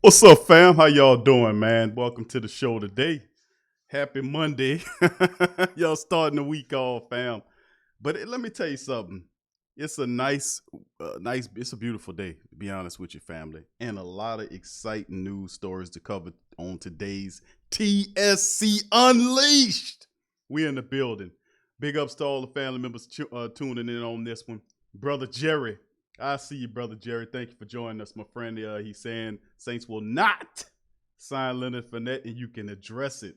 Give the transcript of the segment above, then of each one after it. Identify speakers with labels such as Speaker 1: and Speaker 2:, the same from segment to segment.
Speaker 1: What's up, fam? How y'all doing, man? Welcome to the show today. Happy Monday. Y'all starting the week off, fam. But let me tell you something. It's a it's a beautiful day, to be honest with you, family. And a lot of exciting news stories to cover on today's TSC Unleashed. We in the building. Big ups to all the family members tuning in on this one. Brother Jerry, I see you, brother Jerry. Thank you for joining us, my friend. He's saying Saints will not sign Leonard Fournette, and you can address it.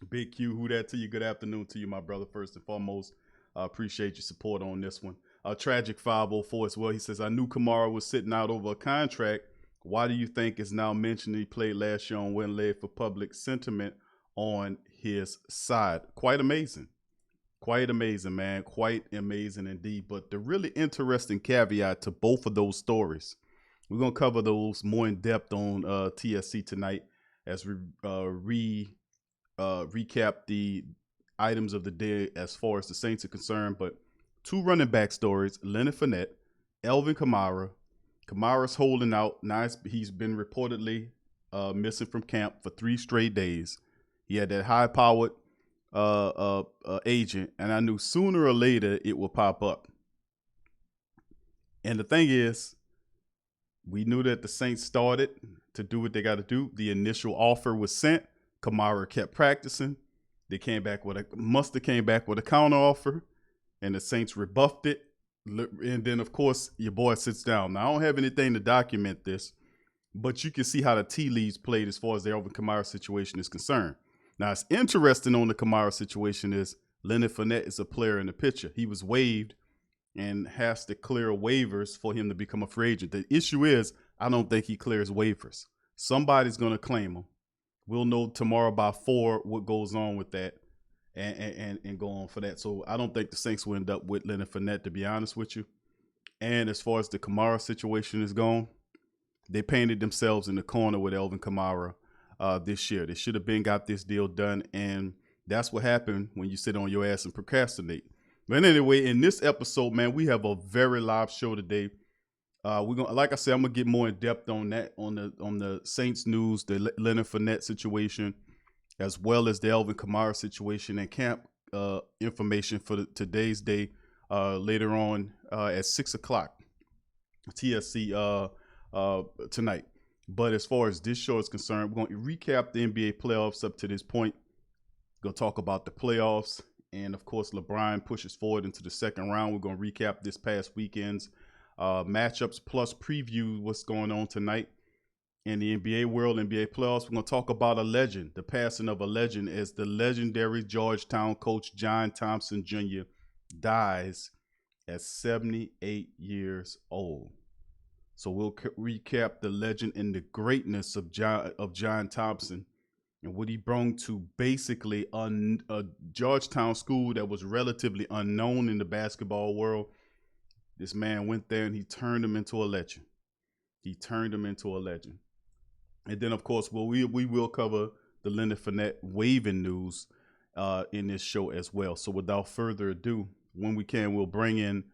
Speaker 1: Big Q, who that to you? Good afternoon to you, my brother. First and foremost, I appreciate your support on this one. Tragic 504 as well. He says, I knew Kamara was sitting out over a contract. Why do you think it's now mentioned he played last year on UNLEASED for public sentiment on his side? Quite amazing. Quite amazing, man. Quite amazing indeed. But the really interesting caveat to both of those stories, we're going to cover those more in depth on TSC tonight as we recap the items of the day as far as the Saints are concerned. But two running back stories, Leonard Fournette, Alvin Kamara. Kamara's holding out. Now he's been reportedly missing from camp for 3 straight days. He had that high-powered agent, and I knew sooner or later it will pop up. And the thing is, we knew that the Saints started to do what they got to do. The initial offer was sent. Kamara kept practicing. They must have came back with a counter offer, and the Saints rebuffed it. And then, of course, your boy sits down. Now, I don't have anything to document this, but you can see how the tea leaves played as far as the Alvin Kamara situation is concerned. Now, it's interesting on the Kamara situation is Leonard Fournette is a player in the picture. He was waived and has to clear waivers for him to become a free agent. The issue is, I don't think he clears waivers. Somebody's going to claim him. We'll know tomorrow by 4 what goes on with that and go on for that. So I don't think the Saints will end up with Leonard Fournette, to be honest with you. And as far as the Kamara situation is gone, they painted themselves in the corner with Alvin Kamara this year. They should have got this deal done, and that's what happened when you sit on your ass and procrastinate. But anyway, in this episode, man, we have a very live show today. We're gonna, like I said, I'm gonna get more in depth on that on the Saints news, the Leonard Fournette situation, as well as the Alvin Kamara situation and camp information for today's day later on at 6:00 TSC tonight. But as far as this show is concerned, we're going to recap the NBA playoffs up to this point. We're going to talk about the playoffs. And, of course, LeBron pushes forward into the second round. We're going to recap this past weekend's matchups plus preview what's going on tonight in the NBA world, NBA playoffs. We're going to talk about a legend, the passing of a legend, as the legendary Georgetown coach John Thompson Jr. dies at 78 years old. So we'll recap the legend and the greatness of John Thompson and what he brought to basically a Georgetown school that was relatively unknown in the basketball world. This man went there and he turned him into a legend. And then, of course, we will cover the Leonard Fournette waiving news in this show as well. So without further ado, when we can, we'll bring in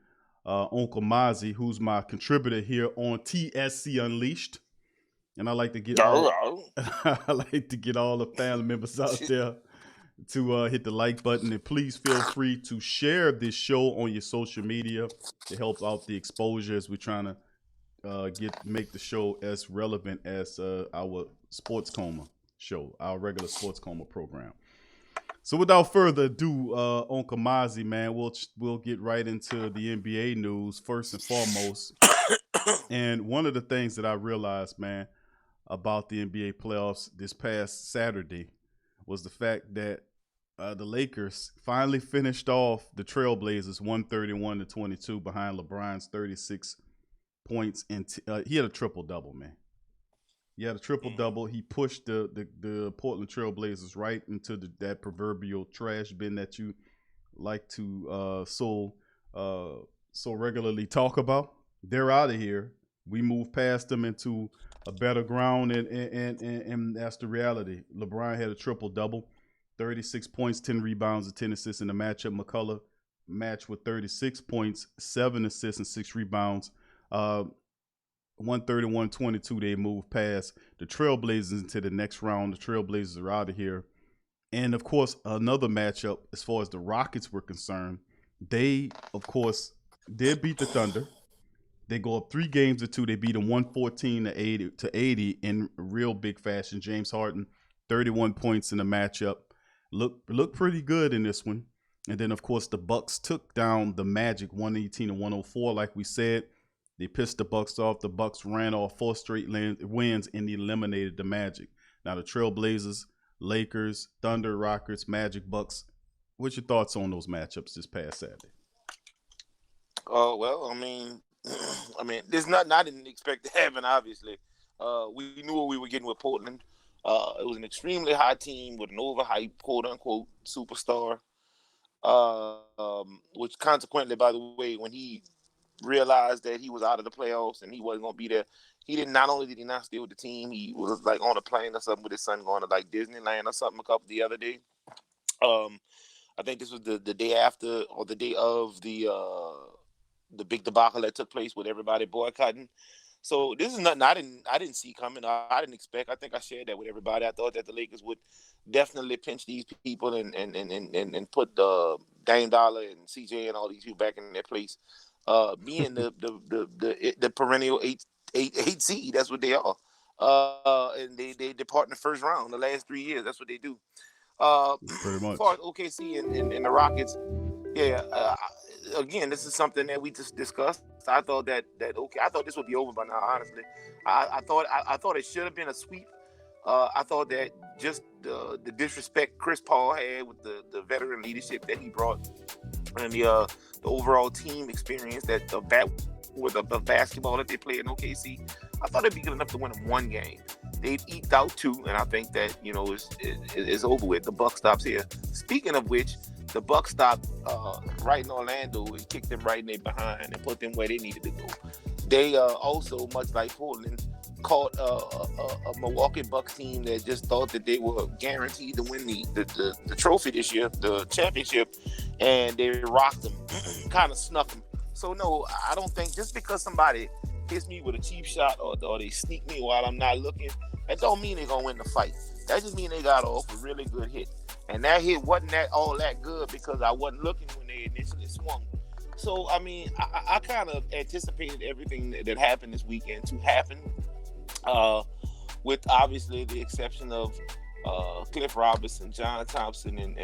Speaker 1: Uncle Mozzie, who's my contributor here on TSC Unleashed, and I like to get all the family members out there to hit the like button, and please feel free to share this show on your social media to help out the exposure as we're trying to make the show as relevant as our Sports Coma show, our regular Sports Coma program. So without further ado, Uncle Mozzie, man, we'll get right into the NBA news first and foremost. And one of the things that I realized, man, about the NBA playoffs this past Saturday was the fact that the Lakers finally finished off the Trailblazers 131-22 behind LeBron's 36 points. And he had a triple-double, man. He had a triple-double. He pushed the Portland Trailblazers right into that proverbial trash bin that you like to so regularly talk about. They're out of here. We move past them into a better ground, and that's the reality. LeBron had a triple-double, 36 points, 10 rebounds, and 10 assists in the matchup. McCullough matched with 36 points, 7 assists, and 6 rebounds. 131-22, they move past the Trailblazers into the next round. The Trailblazers are out of here. And, of course, another matchup as far as the Rockets were concerned. They, of course, did beat the Thunder. They go up 3-2. They beat them 114-80 in real big fashion. James Harden, 31 points in the matchup. Look pretty good in this one. And then, of course, the Bucks took down the Magic 118-104. Like we said, they pissed the Bucks off. The Bucks ran off 4 straight wins and eliminated the Magic. Now the Trailblazers, Lakers, Thunder, Rockets, Magic, Bucks. What's your thoughts on those matchups this past Saturday?
Speaker 2: Well, I mean, there's nothing I didn't expect to happen. Obviously, we knew what we were getting with Portland. It was an extremely high team with an overhyped, quote unquote, superstar. Which consequently, by the way, when he realized that he was out of the playoffs and he wasn't going to be there, not only did he not stay with the team, he was like on a plane or something with his son going to like Disneyland or something the other day. I think this was the day after or the day of the big debacle that took place with everybody boycotting. So this is nothing I didn't see coming. I didn't expect. I think I shared that with everybody. I thought that the Lakers would definitely pinch these people and put Dame Dollar and CJ and all these people back in their place. Being the perennial eight seed, that's what they are. And they depart in the first round. The last 3 years, that's what they do.
Speaker 1: Pretty much.
Speaker 2: As far as OKC and the Rockets, yeah. Again, this is something that we just discussed. I thought that I thought this would be over by now. Honestly, I thought it should have been a sweep. I thought that just the disrespect Chris Paul had with the veteran leadership that he brought and the overall team experience that the basketball that they play in OKC, I thought it'd be good enough to win them one game. They've eked out 2, and I think that it's over with. The buck stops here. Speaking of which, the Bucks stopped right in Orlando and kicked them right in their behind and put them where they needed to go. They also, much like Portland, caught a Milwaukee Bucks team that just thought that they were guaranteed to win the trophy this year, the championship, and they rocked them, kind of snuck them. So no, I don't think just because somebody hits me with a cheap shot or they sneak me while I'm not looking, that don't mean they're gonna win the fight. That just means they got off a really good hit. And that hit wasn't all that good because I wasn't looking when they initially swung. So, I mean, I kind of anticipated everything that happened this weekend to happen, with obviously the exception of Cliff Robinson, John Thompson, and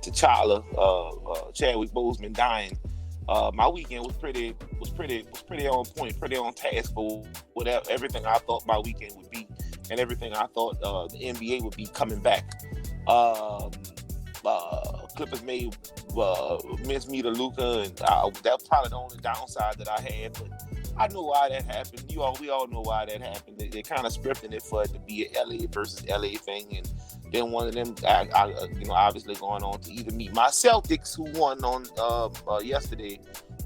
Speaker 2: T'Challa, Chadwick Boseman dying. My weekend was pretty on point, pretty on task for whatever everything I thought my weekend would be, and everything I thought the NBA would be coming back. Clippers made mincemeat of Luka, and that's probably the only downside that I had. But I know why that happened. We all know why that happened. They kind of scripting it for it to be a LA versus LA thing, and then one of them, obviously going on to either meet my Celtics, who won on yesterday,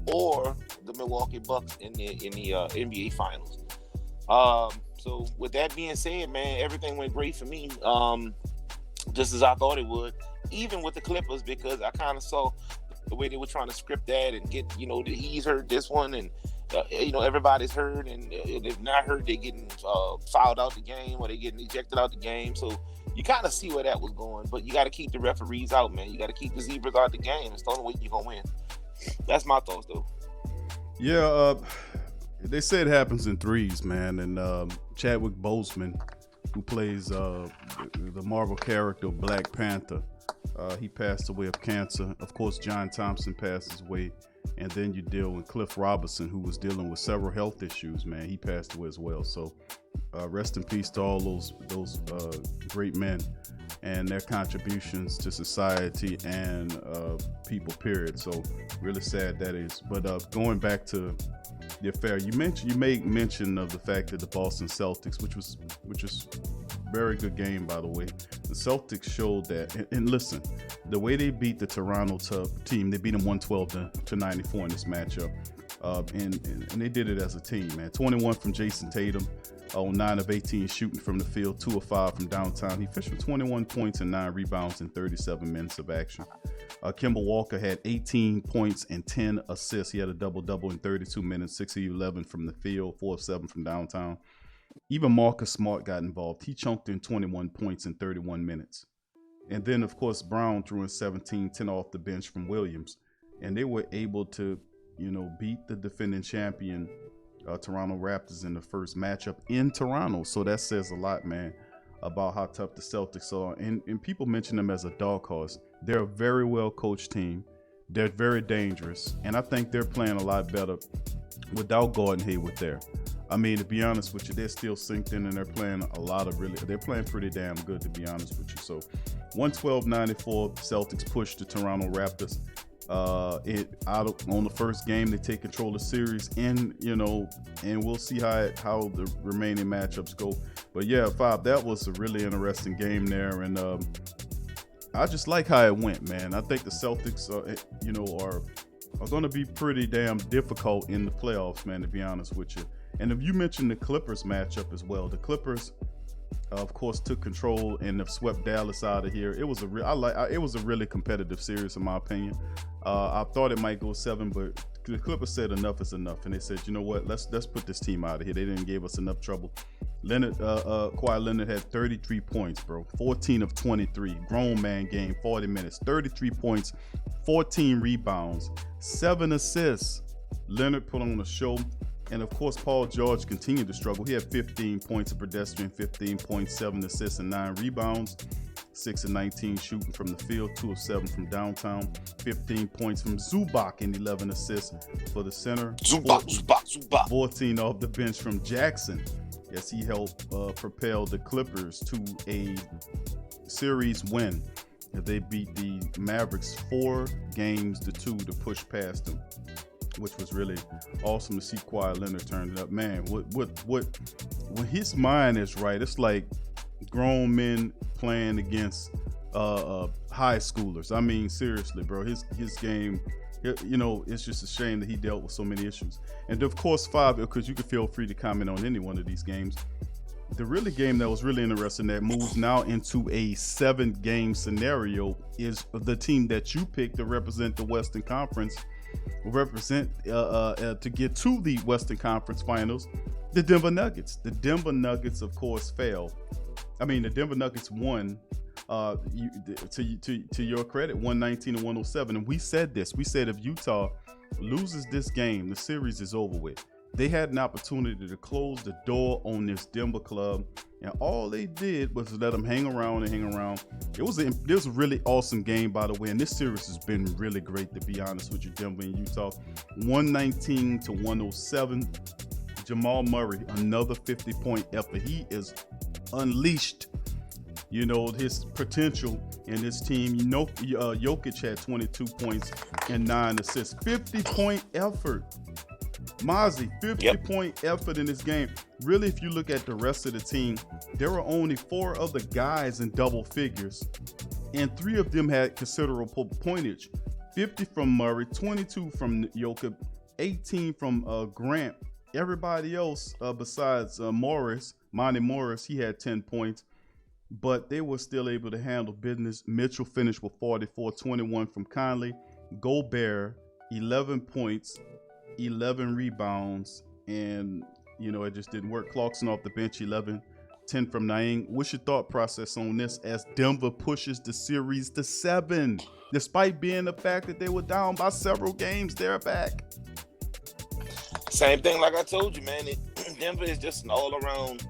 Speaker 2: or the Milwaukee Bucks in the NBA Finals. So with that being said, man, everything went great for me. Just as I thought it would, even with the Clippers, because I kind of saw the way they were trying to script that and get, he's hurt this one, and everybody's hurt, and if not hurt, they're getting fouled out the game or they're getting ejected out the game. So you kind of see where that was going, but you got to keep the referees out, man. You got to keep the zebras out the game. It's the only way you're gonna win. That's my thoughts, though.
Speaker 1: Yeah, they say it happens in threes, man. And Chadwick Boseman, who plays the Marvel character Black Panther, he passed away of cancer. Of course, John Thompson passed away. And then you deal with Cliff Robinson, who was dealing with several health issues, man. He passed away as well. So rest in peace to all those great men and their contributions to society and people, period. So really sad that is. But going back to the affair, you made mention of the fact that the Boston Celtics, which was very good game, by the way. The Celtics showed that, and listen, the way they beat the Toronto team, they beat them 112 to 94 in this matchup, and they did it as a team, man. 21 from Jason Tatum, on 9 of 18 shooting from the field, 2 of 5 from downtown. He finished with 21 points and 9 rebounds in 37 minutes of action. Kemba Walker had 18 points and 10 assists. He had a double-double in 32 minutes, 6 of 11 from the field, 4 of 7 from downtown. Even Marcus Smart got involved. He chunked in 21 points in 31 minutes. And then, of course, Brown threw in 17, 10 off the bench from Williams. And they were able to, beat the defending champion Toronto Raptors in the first matchup in Toronto. So that says a lot, man, about how tough the Celtics are. And people mention them as a dog horse. They're a very well coached team. They're very dangerous. And I think they're playing a lot better without Gordon Hayward there. I mean, to be honest with you, they're still synced in and they're playing they're playing pretty damn good, to be honest with you. So 112-94, Celtics push the Toronto Raptors. On the first game, they take control of the series, and we'll see how the remaining matchups go. But yeah, Fab, that was a really interesting game there, and I just like how it went, man. I think the Celtics are going to be pretty damn difficult in the playoffs, man, to be honest with you. And if you mentioned the Clippers matchup as well, the Clippers, of course, took control and have swept Dallas out of here. It was a really competitive series, in my opinion. I thought it might go 7, but the Clippers said enough is enough, and they said, you know what, let's put this team out of here. They didn't give us enough trouble. Kawhi Leonard had 33 points, bro. 14 of 23. Grown man game, 40 minutes. 33 points, 14 rebounds, 7 assists. Leonard put on a show. And of course, Paul George continued to struggle. He had 15 points, a pedestrian 15 points, 7 assists, and 9 rebounds. 6 of 19 shooting from the field, 2 of 7 from downtown, 15 points from Zubac, and 11 assists for the center.
Speaker 2: Zubac.
Speaker 1: 14 off the bench from Jackson, as he helped propel the Clippers to a series win. They beat the Mavericks 4-2 to push past them, which was really awesome to see. Kawhi Leonard turn it up, man. When his mind is right, it's like grown men playing against high schoolers. I mean, seriously, bro. His game, it's just a shame that he dealt with so many issues. And of course, because you can feel free to comment on any one of these games. The game that was really interesting that moves now into a 7-game scenario is the team that you picked to represent the Western Conference. To get to the Western Conference Finals, the Denver Nuggets. The Denver Nuggets, of course, failed. I mean, the Denver Nuggets won. To your credit, 119-107. And we said this. We said if Utah loses this game, the series is over with. They had an opportunity to close the door on this Denver club, and all they did was let them hang around. It was a really awesome game, by the way, and this series has been really great, to be honest with you, Denver and Utah. 119-107. Jamal Murray, another 50-point effort. He is unleashed, his potential in this team. Jokic had 22 points and 9 assists. 50-point effort. Mozzie, 50-point effort in this game. Really, if you look at the rest of the team, there were only 4 other guys in double figures, and 3 of them had considerable pointage. 50 from Murray, 22 from Jokic, 18 from Grant. Everybody else, besides Monty Morris, he had 10 points, but they were still able to handle business. Mitchell finished with 44, 21 from Conley. Gobert, 11 points, 11 rebounds, and it just didn't work. Clarkson off the bench, 11, 10 from Niang. What's your thought process on this as Denver pushes the series to 7, despite being the fact that they were down by several games? They're back.
Speaker 2: Same thing like I told you, man. Denver is just an all-around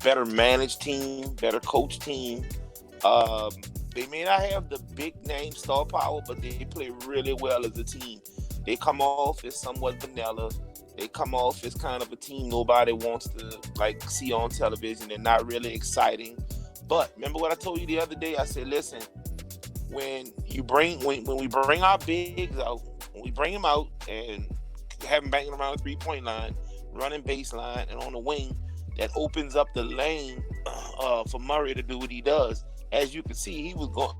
Speaker 2: better managed team, better coached team. They may not have the big name star power, but they play really well as a team. They come off as somewhat vanilla. They come off as kind of a team nobody wants to see on television. They're not really exciting. But remember what I told you the other day? I said, listen, when we bring our bigs out, when we bring them out and have them banging around the 3-point line, running baseline, and on the wing, that opens up the lane for Murray to do what he does. As you can see, he was going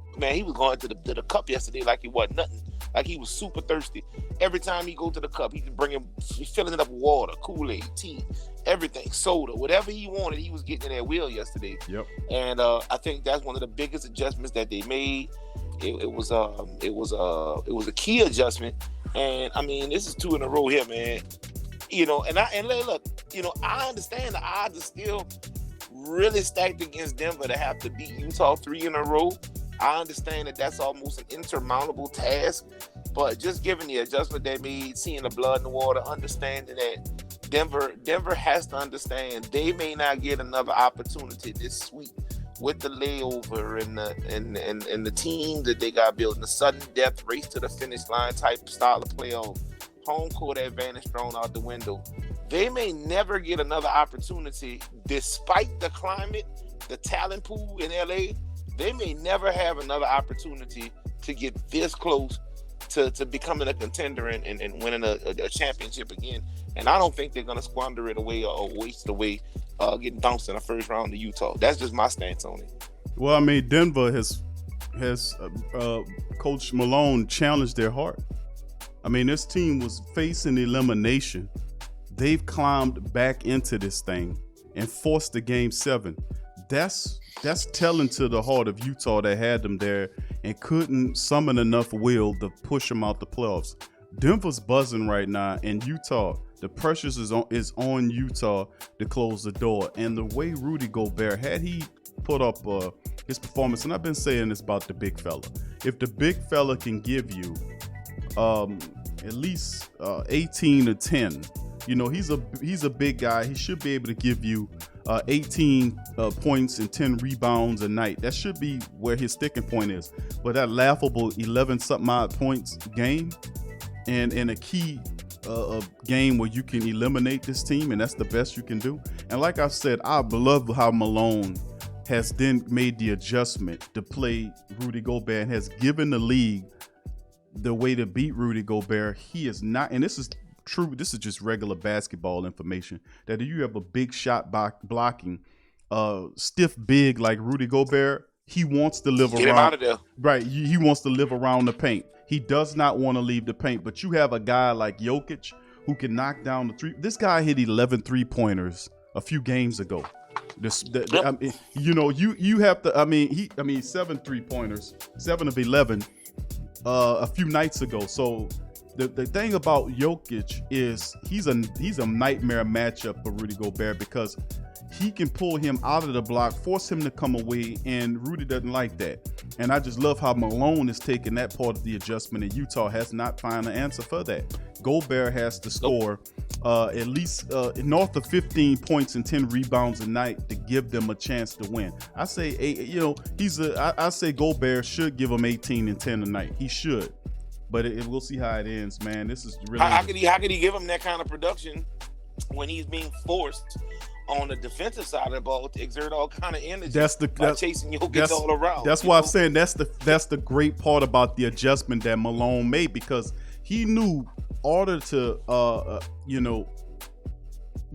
Speaker 2: to the cup yesterday like it wasn't nothing. Like he was super thirsty. Every time he go to the cup, he's filling it up with water, Kool-Aid, tea, everything, soda, whatever he wanted, he was getting in that wheel yesterday.
Speaker 1: Yep.
Speaker 2: And I think that's one of the biggest adjustments that they made. it was a key adjustment. And I mean, this is 2 in a row here, man. Look, I understand the odds are still really stacked against Denver to have to beat Utah 3 in a row. I understand that that's almost an insurmountable task, but just given the adjustment they made, seeing the blood in the water, understanding that Denver has to understand they may not get another opportunity this week with the layover and the team that they got built, and the sudden death race to the finish line type style of playoff, home court advantage thrown out the window. They may never get another opportunity despite the climate, the talent pool in LA. They may never have another opportunity to get this close to becoming a contender and winning a championship again. And I don't think they're going to squander it away or waste it away getting bounced in the first round to Utah. That's just my stance on it.
Speaker 1: Well, I mean, Denver has Coach Malone challenged their heart. I mean, this team was facing elimination. They've climbed back into this thing and forced the game 7. That's telling to the heart of Utah that had them there and couldn't summon enough will to push them out the playoffs. Denver's buzzing right now, and Utah, the pressure is on Utah to close the door. And the way Rudy Gobert, had he put up his performance, and I've been saying this about the big fella, if the big fella can give you at least 18 or 10, he's a big guy. He should be able to give you 18 points and 10 rebounds a night. That should be where his sticking point is. But that laughable 11-something odd points game and in a key game where you can eliminate this team, and that's the best you can do. And like I said, I love how Malone has then made the adjustment to play Rudy Gobert and has given the league the way to beat Rudy Gobert. He is not, and this is true, this is just regular basketball information, that if you have a big shot blocking, stiff big like Rudy Gobert, he wants to live
Speaker 2: Get
Speaker 1: around.
Speaker 2: him out of there.
Speaker 1: Right, he wants to live around the paint. He does not want to leave the paint. But you have a guy like Jokic who can knock down the three. This guy hit 11 3-pointers a few games ago. You have to. I mean, 7 3-pointers, 7 of 11, a few nights ago. So the thing about Jokic is he's a nightmare matchup for Rudy Gobert because he can pull him out of the block, force him to come away, and Rudy doesn't like that. And I just love how Malone is taking that part of the adjustment, and Utah has not found an answer for that. Gobert has to score at least north of 15 points and 10 rebounds a night to give them a chance to win. I say, I say Gobert should give them 18 and 10 a night. He should. But we'll see how it ends, man. This is really
Speaker 2: how could he give him that kind of production when he's being forced on the defensive side of the ball to exert all kind of energy chasing Jokic all around.
Speaker 1: That's why I'm saying that's the great part about the adjustment that Malone made, because he knew order to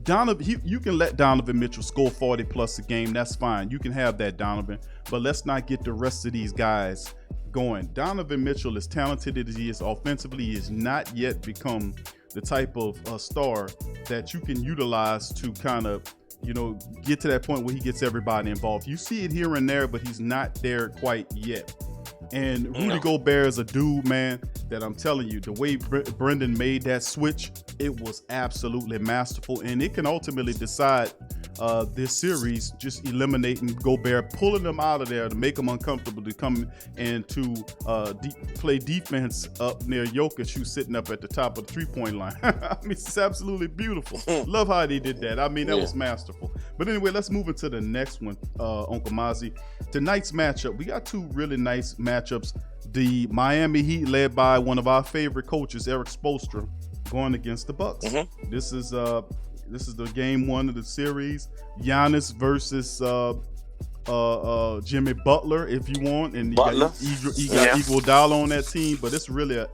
Speaker 1: Donovan, you can let Donovan Mitchell score 40 plus a game. That's fine. You can have that, Donovan. But let's not get the rest of these guys going. Donovan Mitchell, as talented as he is offensively, he has not yet become the type of star that you can utilize to kind of, get to that point where he gets everybody involved. You see it here and there, but he's not there quite yet. And Rudy Gobert is a dude, man, that I'm telling you, the way Brendan made that switch, it was absolutely masterful. And it can ultimately decide this series, just eliminating Gobert, pulling them out of there to make them uncomfortable to come and to play defense up near Jokic, who's sitting up at the top of the three-point line. I mean, it's absolutely beautiful. Love how they did that. I mean, that was masterful. But anyway, let's move into the next one, Uncle Mozzie. Tonight's matchup, we got two really nice matchups. The Miami Heat, led by one of our favorite coaches, Eric Spoelstra, going against the Bucks. Mm-hmm. This is the game one of the series. Giannis versus Jimmy Butler, if you want, and you got Iguodala on that team. But it's really a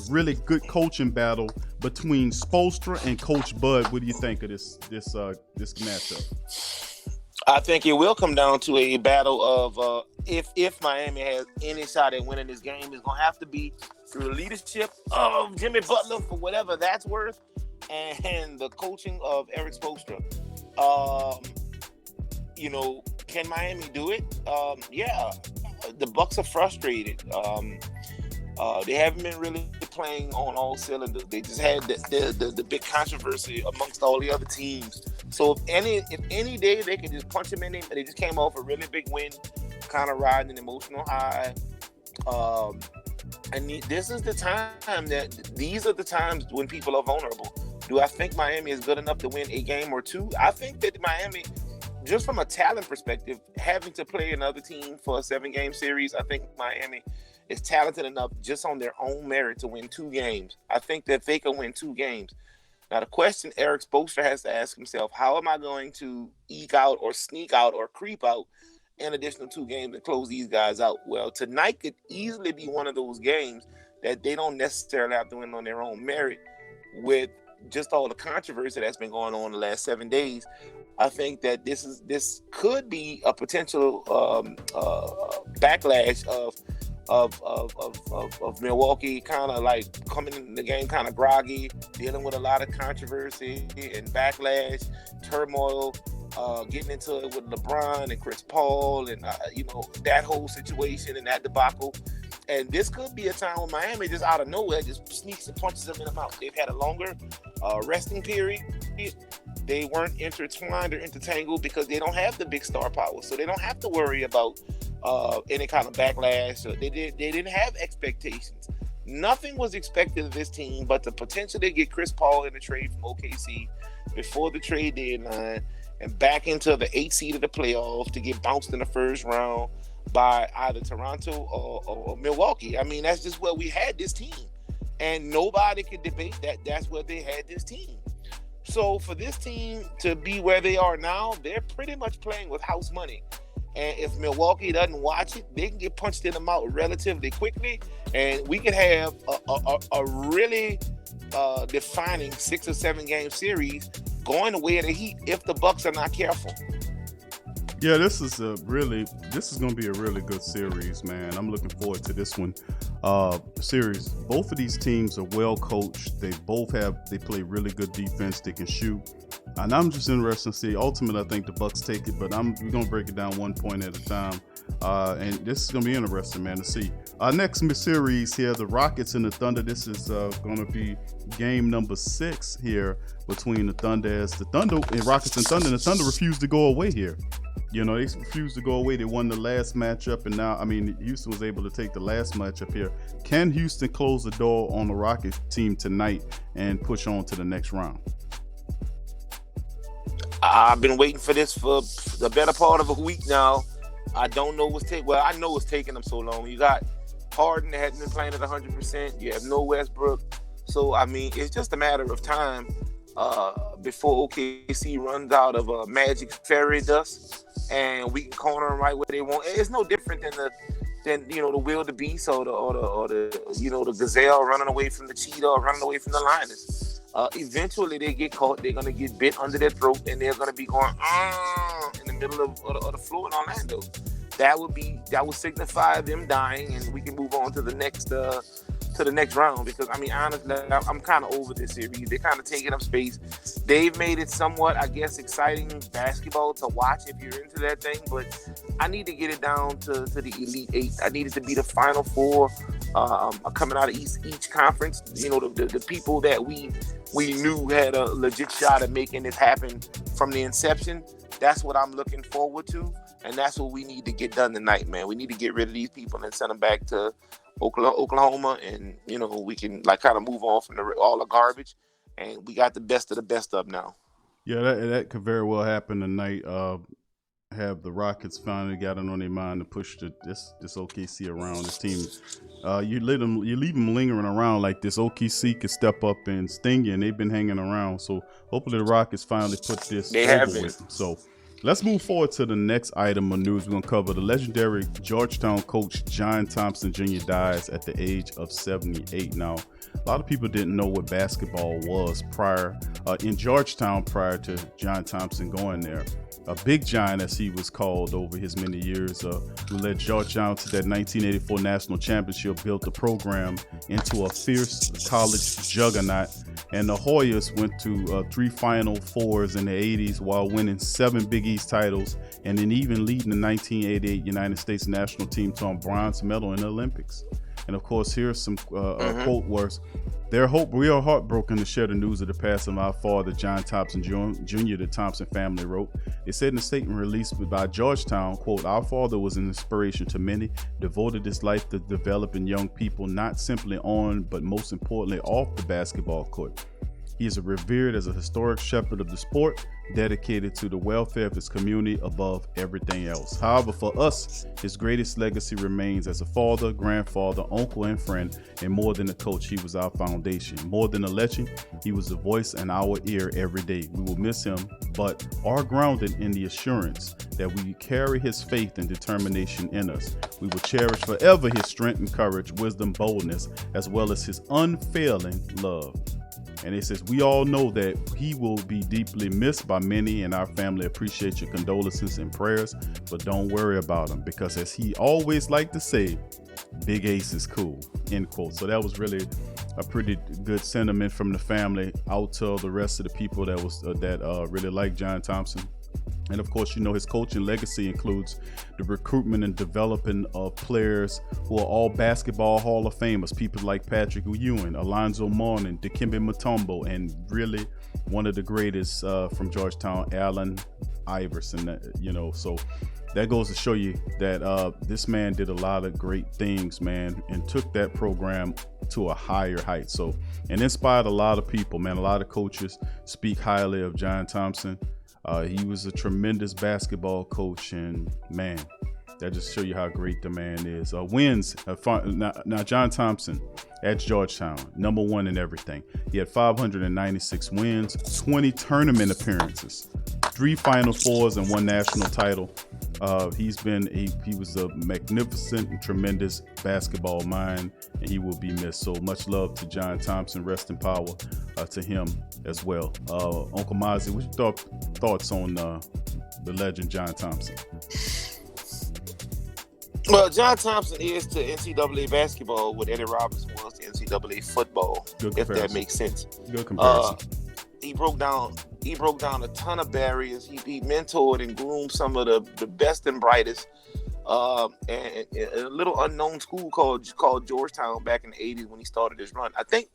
Speaker 1: really good coaching battle between Spoelstra and Coach Bud. What do you think of this matchup?
Speaker 2: I think it will come down to a battle of if Miami has any shot at winning this game, it's gonna have to be through the leadership of Jimmy Butler, for whatever that's worth, and the coaching of Eric Spoelstra. Can Miami do it? Yeah. the Bucks are frustrated. They haven't been really playing on all cylinders. They just had the big controversy amongst all the other teams. So if any day they can just punch them in, they just came off a really big win, kind of riding an emotional high. And this is the time these are the times when people are vulnerable. Do I think Miami is good enough to win a game or two? I think that Miami, just from a talent perspective, having to play another team for a 7-game series, I think Miami is talented enough just on their own merit to win 2 games. I think that they can win 2 games. Now, the question Eric Spoelstra has to ask himself, how am I going to eke out or sneak out or creep out an additional 2 games and close these guys out? Well, tonight could easily be one of those games that they don't necessarily have to win on their own merit. With just all the controversy that's been going on the last 7 days, I think that this could be a potential backlash of Milwaukee kind of like coming in the game kind of groggy, dealing with a lot of controversy and backlash, turmoil, getting into it with LeBron and Chris Paul and that whole situation and that debacle. And this could be a time when Miami just out of nowhere just sneaks and punches them in the mouth. They've had a longer resting period. They weren't intertwined or intertangled because they don't have the big star power, so they don't have to worry about any kind of backlash. They didn't have expectations. Nothing was expected of this team but the potential to get Chris Paul in the trade from OKC before the trade deadline and back into the 8th seed of the playoffs to get bounced in the first round by either Toronto or Milwaukee. I mean, that's just where we had this team. And nobody could debate that that's where they had this team. So for this team to be where they are now, they're pretty much playing with house money. And if Milwaukee doesn't watch it, they can get punched in the mouth relatively quickly. And we could have a really defining 6 or 7 game series going the way of the Heat if the Bucks are not careful.
Speaker 1: Yeah, this is going to be a really good series, man. I'm looking forward to this one. Series. Both of these teams are well coached. They play really good defense. They can shoot. And I'm just interested to see. Ultimately, I think the Bucks take it, but we're going to break it down 1 point at a time. And this is going to be interesting, man, to see. Next series here, the Rockets and the Thunder. This is going to be game number 6 here between the Thunder. As the Thunder and Rockets and Thunder, the Thunder refused to go away here. They refused to go away. They won the last matchup, and now, Houston was able to take the last matchup here. Can Houston close the door on the Rockets team tonight and push on to the next round?
Speaker 2: I've been waiting for this for the better part of a week now. I don't know what's taking. Well, I know what's taking them so long. You got Harden that hasn't been playing at 100%. You have no Westbrook. So, it's just a matter of time before OKC runs out of magic fairy dust and we can corner them right where they want. It's no different than the wildebeest or the gazelle running away from the cheetah or running away from the lioness. Eventually they get caught. They're gonna get bit under their throat and they're gonna be going in the middle of the floor in Orlando. That would signify them dying, and we can move on to the next round. Because honestly, I'm kind of over this series. They're kind of taking up space. They've made it somewhat, I guess, exciting basketball to watch if you're into that thing. But I need to get it down to the Elite 8. I need it to be the Final 4 coming out of each conference. The people that we knew had a legit shot at making this happen from the inception. That's what I'm looking forward to, and that's what we need to get done tonight, man. We need to get rid of these people and send them back to Oklahoma, and we can kind of move on from all the garbage, and we got the best of the best of now.
Speaker 1: Yeah, that could very well happen tonight. Have the Rockets finally got it on their mind to push this OKC around. This team, you leave them lingering around like this. OKC could step up and sting you, and they've been hanging around. So hopefully the Rockets finally put this over with. So let's move forward to the next item of news. We're going to cover the legendary Georgetown coach John Thompson Jr. dies at the age of 78. Now, a lot of people didn't know what basketball was in Georgetown prior to John Thompson going there. A big giant, as he was called over his many years, who led Georgetown to that 1984 national championship, built the program into a fierce college juggernaut, And the Hoyas went to 3 Final Fours in the 80s while winning 7 Big East titles, and then even leading the 1988 United States national team to a bronze medal in the Olympics. And of course, here's some quote words. We are heartbroken to share the news of the passing of our father, John Thompson Jr., the Thompson family wrote. It said in a statement released by Georgetown, quote, "Our father was an inspiration to many, devoted his life to developing young people, not simply on, but most importantly, off the basketball court. He is revered as a historic shepherd of the sport, dedicated to the welfare of his community above everything else. However, for us, his greatest legacy remains as a father, grandfather, uncle, and friend, and more than a coach, he was our foundation. More than a legend, he was the voice in our ear every day. We will miss him, but are grounded in the assurance that we carry his faith and determination in us. We will cherish forever his strength and courage, wisdom, boldness, as well as his unfailing love." And it says, "We all know that he will be deeply missed by many, and our family appreciates your condolences and prayers, but don't worry about him, because as he always liked to say, Big Ace is cool," end quote. So that was really a pretty good sentiment from the family out to the rest of the people that really like John Thompson. And of course, his coaching legacy includes the recruitment and developing of players who are all basketball Hall of Famers, people like Patrick Ewing, Alonzo Mourning, Dikembe Mutombo, and really one of the greatest from Georgetown, Allen Iverson. So that goes to show you that this man did a lot of great things, man, and took that program to a higher height. So, and inspired a lot of people, man. A lot of coaches speak highly of John Thompson. He was a tremendous basketball coach, and man, that just show you how great the man is. Wins. Now, John Thompson at Georgetown, number 1 in everything. He had 596 wins, 20 tournament appearances, 3 Final Fours, and 1 national title. He was a magnificent and tremendous basketball mind, and he will be missed. So much love to John Thompson. Rest in power to him as well. Uncle Mozzie, what's your thoughts on the legend John Thompson?
Speaker 2: Well, John Thompson is to NCAA basketball what Eddie Robinson was to NCAA football, if that makes sense.
Speaker 1: Good comparison.
Speaker 2: He broke down a ton of barriers. He mentored and groomed some of the best and brightest. And a little unknown school called Georgetown back in the 80s when he started his run. I think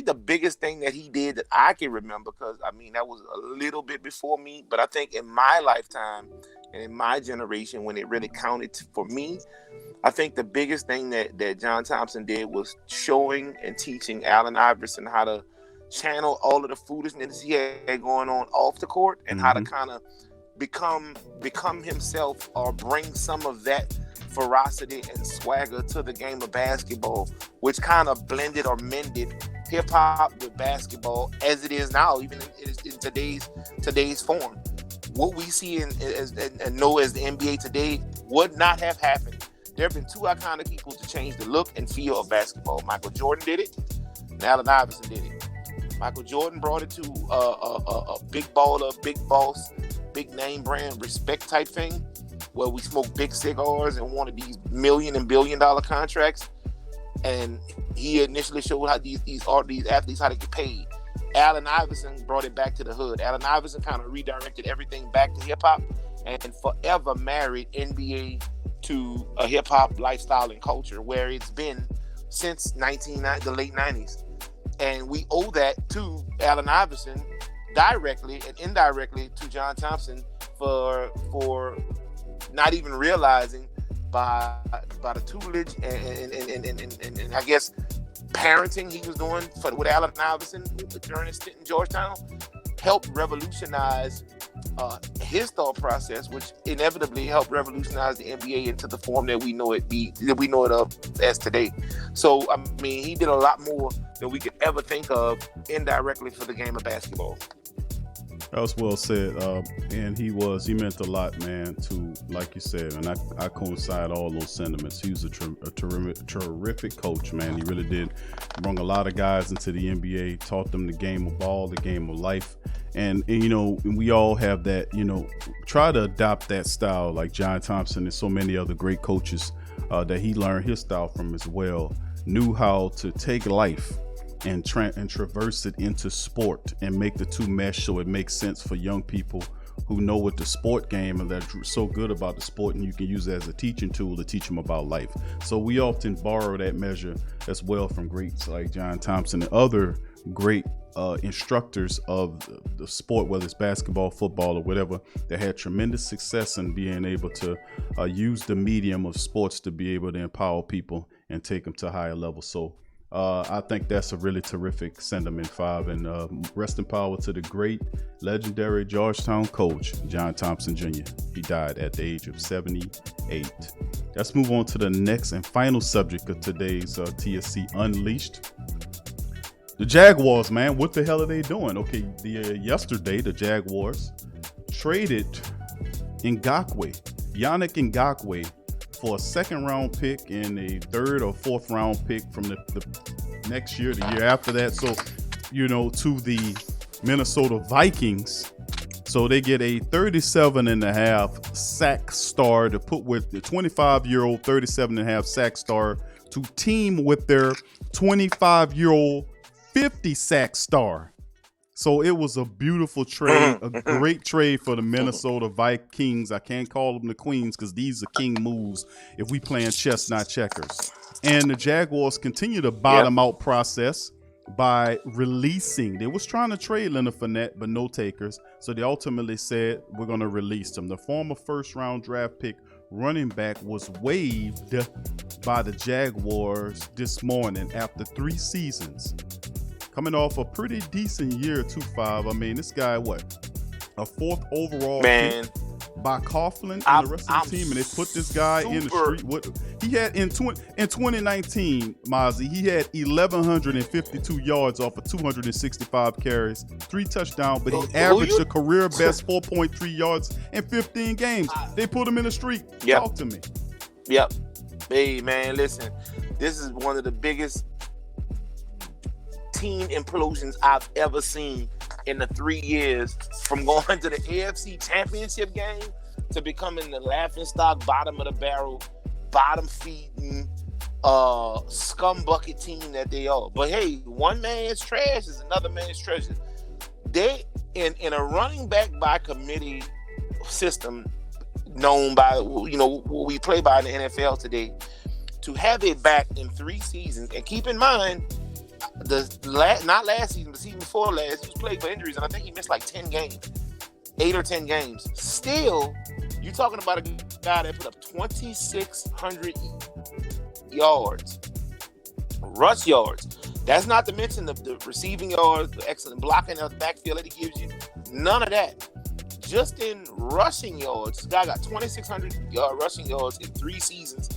Speaker 2: the biggest thing that he did that I can remember, because that was a little bit before me, but I think in my lifetime and in my generation when it really counted for me, I think the biggest thing that John Thompson did was showing and teaching Allen Iverson how to channel all of the foolishness he had going on off the court, and how to kind of become himself, or bring some of that ferocity and swagger to the game of basketball, which kind of blended or mended hip hop with basketball as it is now, even in today's form. What we see and know as the NBA today would not have happened. There have been 2 iconic people to change the look and feel of basketball. Michael Jordan did it, and Allen Iverson did it. Michael Jordan brought it to a big baller, big boss, big name brand respect type thing, where we smoked big cigars and wanted these million and billion dollar contracts. And he initially showed how these athletes how to get paid. Allen Iverson brought it back to the hood. Allen Iverson kind of redirected everything back to hip hop, and forever married NBA to a hip hop lifestyle and culture, where it's been since the late 90s. And we owe that to Allen Iverson directly and indirectly to John Thompson for not even realizing by the tutelage and I guess parenting he was doing with Allen Iverson during his stint in Georgetown, helped revolutionize his thought process, which inevitably helped revolutionize the NBA into the form that we know it of as today. So he did a lot more than we could ever think of indirectly for the game of basketball.
Speaker 1: That was well said, and he meant a lot, man, to, like you said, and I coincide all those sentiments. He was a terrific coach, man. He really did bring a lot of guys into the NBA, taught them the game of ball, the game of life, and we all have that, try to adopt that style like John Thompson and so many other great coaches that he learned his style from as well, knew how to take life and traverse it into sport and make the two mesh so it makes sense for young people who know what the sport game and they're so good about the sport, and you can use it as a teaching tool to teach them about life. So we often borrow that measure as well from greats like John Thompson and other great instructors of the sport, whether it's basketball, football, or whatever, that had tremendous success in being able to use the medium of sports to be able to empower people and take them to higher levels. So I think that's a really terrific sentiment, Five. And rest in power to the great, legendary Georgetown coach, John Thompson Jr. He died at the age of 78. Let's move on to the next and final subject of today's TSC Unleashed. The Jaguars, man, what the hell are they doing? Okay, yesterday, the Jaguars traded Yannick Ngakoue, for a second-round pick and a third or fourth-round pick from the next year, the year after that. So, to the Minnesota Vikings. So they get a 37.5 sack star to put with the 25-year-old 37.5 sack star to team with their 25-year-old 50 sack star. So it was a beautiful trade, a great trade for the Minnesota Vikings. I can't call them the Queens because these are king moves if we playing chess, not checkers. And the Jaguars continue the bottom out process by releasing. They was trying to trade Leonard Fournette, but no takers. So they ultimately said, we're going to release him. The former first-round draft pick running back was waived by the Jaguars this morning after 3 seasons. Coming off a pretty decent year, 2-5. I mean, this guy, a 4th overall pick by Coughlin and the rest of the team, and they put this guy in the street. What he had in 2019, Mozzie, he had 1,152 yards off of 265 carries, 3 touchdowns, but he averaged a career best 4.3 yards in 15 games. They put him in the street. Talk to me.
Speaker 2: Yep. Hey, man, listen. This is one of the biggest team implosions I've ever seen in the 3 years, from going to the AFC Championship game to becoming the laughingstock, bottom of the barrel, bottom feeding, scum bucket team that they are. But hey, one man's trash is another man's treasure. They in a running back by committee system known by what we play by in the NFL today, to have it back in 3 seasons, and keep in mind, not last season, but season before last, he was plagued by injuries, and I think he missed like 10 games, 8 or 10 games. Still, you're talking about a guy that put up 2,600 yards, rush yards. That's not to mention the receiving yards, the excellent blocking of the backfield that he gives you. None of that. Just in rushing yards, this guy got 2,600 rushing yards in 3 seasons,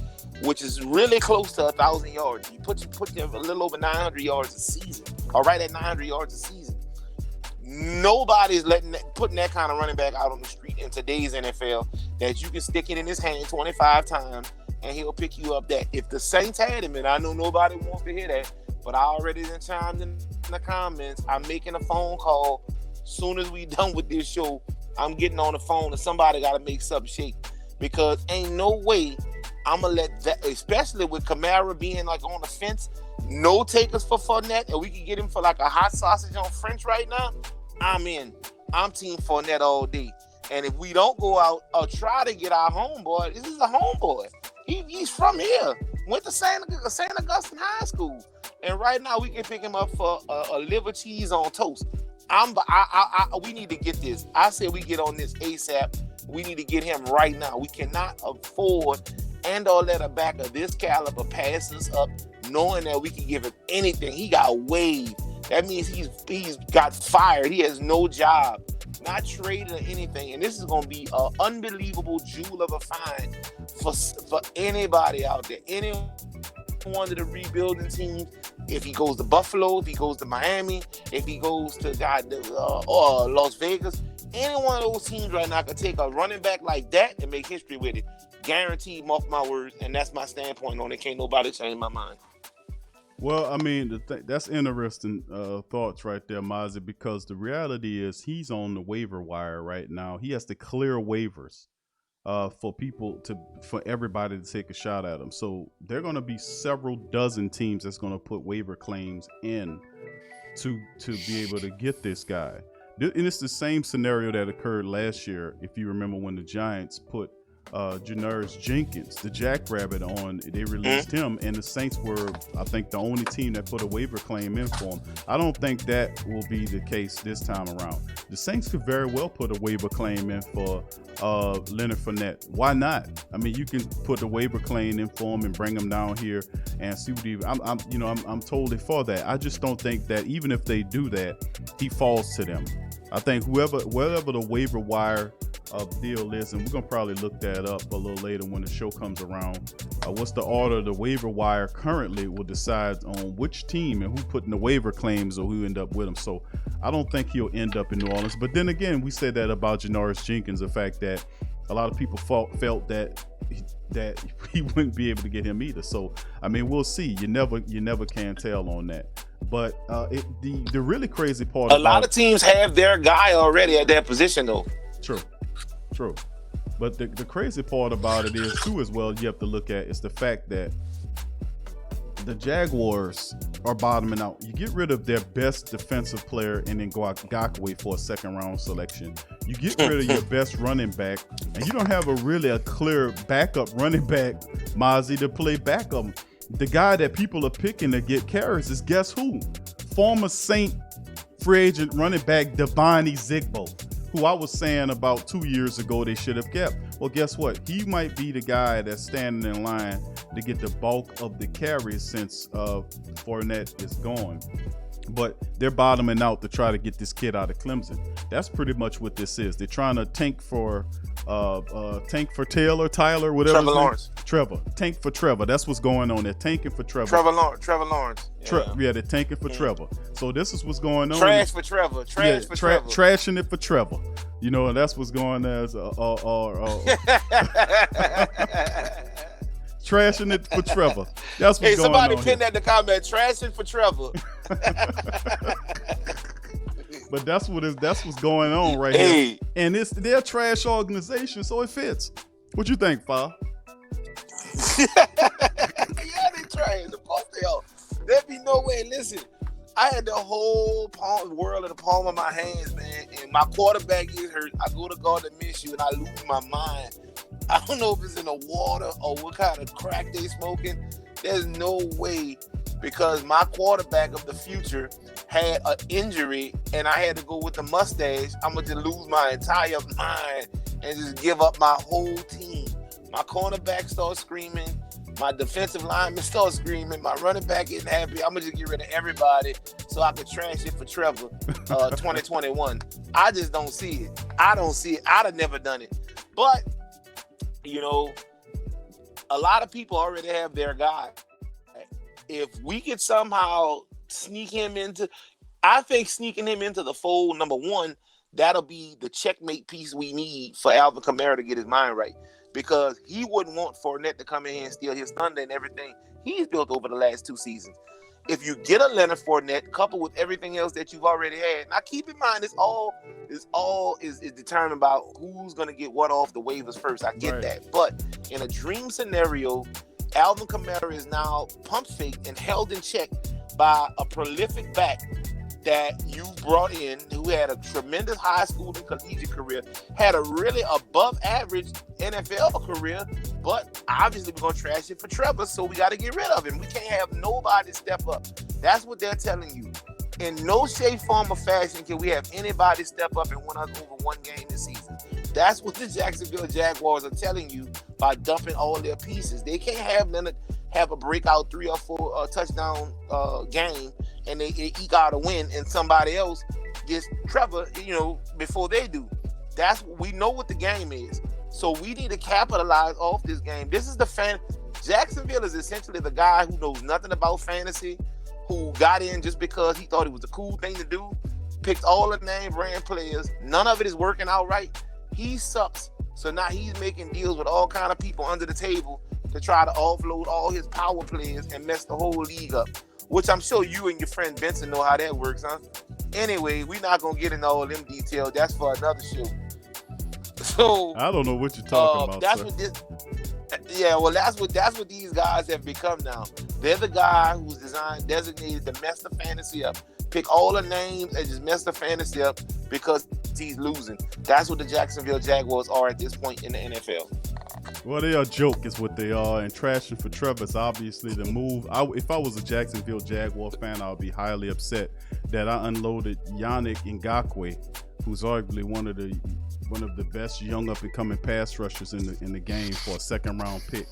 Speaker 2: which is really close to 1,000 yards. You put them a little over 900 yards a season, or right at 900 yards a season. Nobody's putting that kind of running back out on the street in today's NFL, that you can stick it in his hand 25 times and he'll pick you up. That if the Saints had him, and I know nobody wants to hear that, but I already chimed in the comments. I'm making a phone call. Soon as we done with this show, I'm getting on the phone, and somebody got to make something shake, because ain't no way I'm going to let that, especially with Kamara being like on the fence, no takers for Fournette, and we can get him for like a hot sausage on French right now. I'm in. I'm team Fournette all day. And if we don't go out or try to get our homeboy, this is a homeboy. He's from here. Went to St. Augustine High School. And right now we can pick him up for a liver cheese on toast. We need to get this. I said we get on this ASAP. We need to get him right now. We cannot afford or let a back of this caliber pass us up, knowing that we can give him anything. He got waived. That means he's got fired. He has no job, not traded or anything. And this is going to be an unbelievable jewel of a find for anybody out there. Anyone of the rebuilding teams. If he goes to Buffalo, if he goes to Miami, if he goes to Las Vegas, any one of those teams right now could take a running back like that and make history with it. Guaranteed, mark my words, and that's my standpoint on it. Can't nobody change my mind.
Speaker 1: Well, I mean, that's interesting thoughts right there, Mozzie, because the reality is he's on the waiver wire right now. He has to clear waivers. for everybody to take a shot at him. So there are going to be several dozen teams that's going to put waiver claims in to be able to get this guy. And it's the same scenario that occurred last year, if you remember, when the Giants put Janoris Jenkins, the Jackrabbit, on. They released him, and the Saints were, I think, the only team that put a waiver claim in for him. I don't think that will be the case this time around. The Saints could very well put a waiver claim in for Leonard Fournette. Why not? I mean, you can put a waiver claim in for him and bring him down here and see what he. I'm totally for that. I just don't think that even if they do that, he falls to them. I think whatever the waiver wire deal is, and we're gonna probably look that up a little later when the show comes around. What's the order of the waiver wire currently will decide on which team and who put in the waiver claims or who end up with them. So I don't think he'll end up in New Orleans. But then again, we said that about Janoris Jenkins, the fact that a lot of people felt that he wouldn't be able to get him either. So I mean, we'll see. You never can tell on that. But the really crazy part,
Speaker 2: a lot of teams have their guy already at that position, though.
Speaker 1: True. But the crazy part about it is too, as well, you have to look at is the fact that the Jaguars are bottoming out. You get rid of their best defensive player and then go out Gakwe for a second round selection. You get rid of your best running back, and you don't have a clear backup running back, Mozzie, to play backup. The guy that people are picking to get carries is, guess who? Former Saint free agent running back Devontae Zigbo, who I was saying about 2 years ago they should have kept. Well, guess what? He might be the guy that's standing in line to get the bulk of the carries since Fournette is gone. But they're bottoming out to try to get this kid out of Clemson. That's pretty much what this is. They're trying to tank for Tyler, whatever.
Speaker 2: Trevor Lawrence.
Speaker 1: Trevor. Tank for Trevor. That's what's going on. They're tanking for Trevor.
Speaker 2: Trevor Lawrence.
Speaker 1: Yeah, they're tanking for Trevor. So this is what's going on.
Speaker 2: Trash for Trevor. Trevor.
Speaker 1: Trashing it for Trevor. You know, and that's what's going on as trashing it for Trevor. That's what's going on. Hey,
Speaker 2: somebody pin that in the comment. Trashing for Trevor.
Speaker 1: But that's what's going on right here. And they're a trash organization, so it fits. What you think, Fa?
Speaker 2: Yeah, they trash. Of course they are. There'd be no way. Listen, I had the whole world in the palm of my hands, man, and my quarterback is hurt. I go to guard the Minshew and I lose my mind. I don't know if it's in the water or what kind of crack they smoking. There's no way, because my quarterback of the future had an injury and I had to go with the mustache. I'm going to lose my entire mind and just give up my whole team. My cornerback starts screaming. My defensive lineman starts screaming. My running back isn't happy. I'm going to just get rid of everybody so I can trash it for Trevor 2021. I just don't see it. I don't see it. I'd have never done it. But, you know, a lot of people already have their guy. If we could somehow sneak him into, I think sneaking him into the fold, number one, that'll be the checkmate piece we need for Alvin Kamara to get his mind right. Because he wouldn't want Fournette to come in here and steal his thunder and everything he's built over the last 2 seasons. If you get a Leonard Fournette coupled with everything else that you've already had, now keep in mind, it's all determined by who's going to get what off the waivers first. I get that. But in a dream scenario, Alvin Kamara is now pump faked and held in check by a prolific back that you brought in, who had a tremendous high school and collegiate career, had a really above average NFL career, but obviously we're going to trash it for Trevor, so we got to get rid of him. We can't have nobody step up. That's what they're telling you. In no shape, form, or fashion can we have anybody step up and win us over one game this season. That's what the Jacksonville Jaguars are telling you by dumping all their pieces. They can't have Leonard have a breakout 3 or 4 touchdown game and they eke out a win and somebody else gets Trevor, before they do. We know what the game is. So we need to capitalize off this game. This is Jacksonville is essentially the guy who knows nothing about fantasy, who got in just because he thought it was a cool thing to do, picked all the name brand players. None of it is working out right. He sucks. So now he's making deals with all kind of people under the table to try to offload all his power players and mess the whole league up, which I'm sure you and your friend Benson know how that works, huh? Anyway, we're not going to get into all them details. That's for another show. So
Speaker 1: I don't know what you're talking about,
Speaker 2: that's
Speaker 1: sir.
Speaker 2: what this. Yeah, well, that's what these guys have become now. They're the guy who's designated to mess the fantasy up, pick all the names and just mess the fantasy up because he's losing. That's what the Jacksonville Jaguars are at this point in the NFL.
Speaker 1: Well, they are a joke is what they are, and trashing for Trevor's obviously the move. If I was a Jacksonville Jaguar fan, I would be highly upset that I unloaded Yannick Ngakoue, who's arguably one of the best young up and coming pass rushers in the game for a second round pick.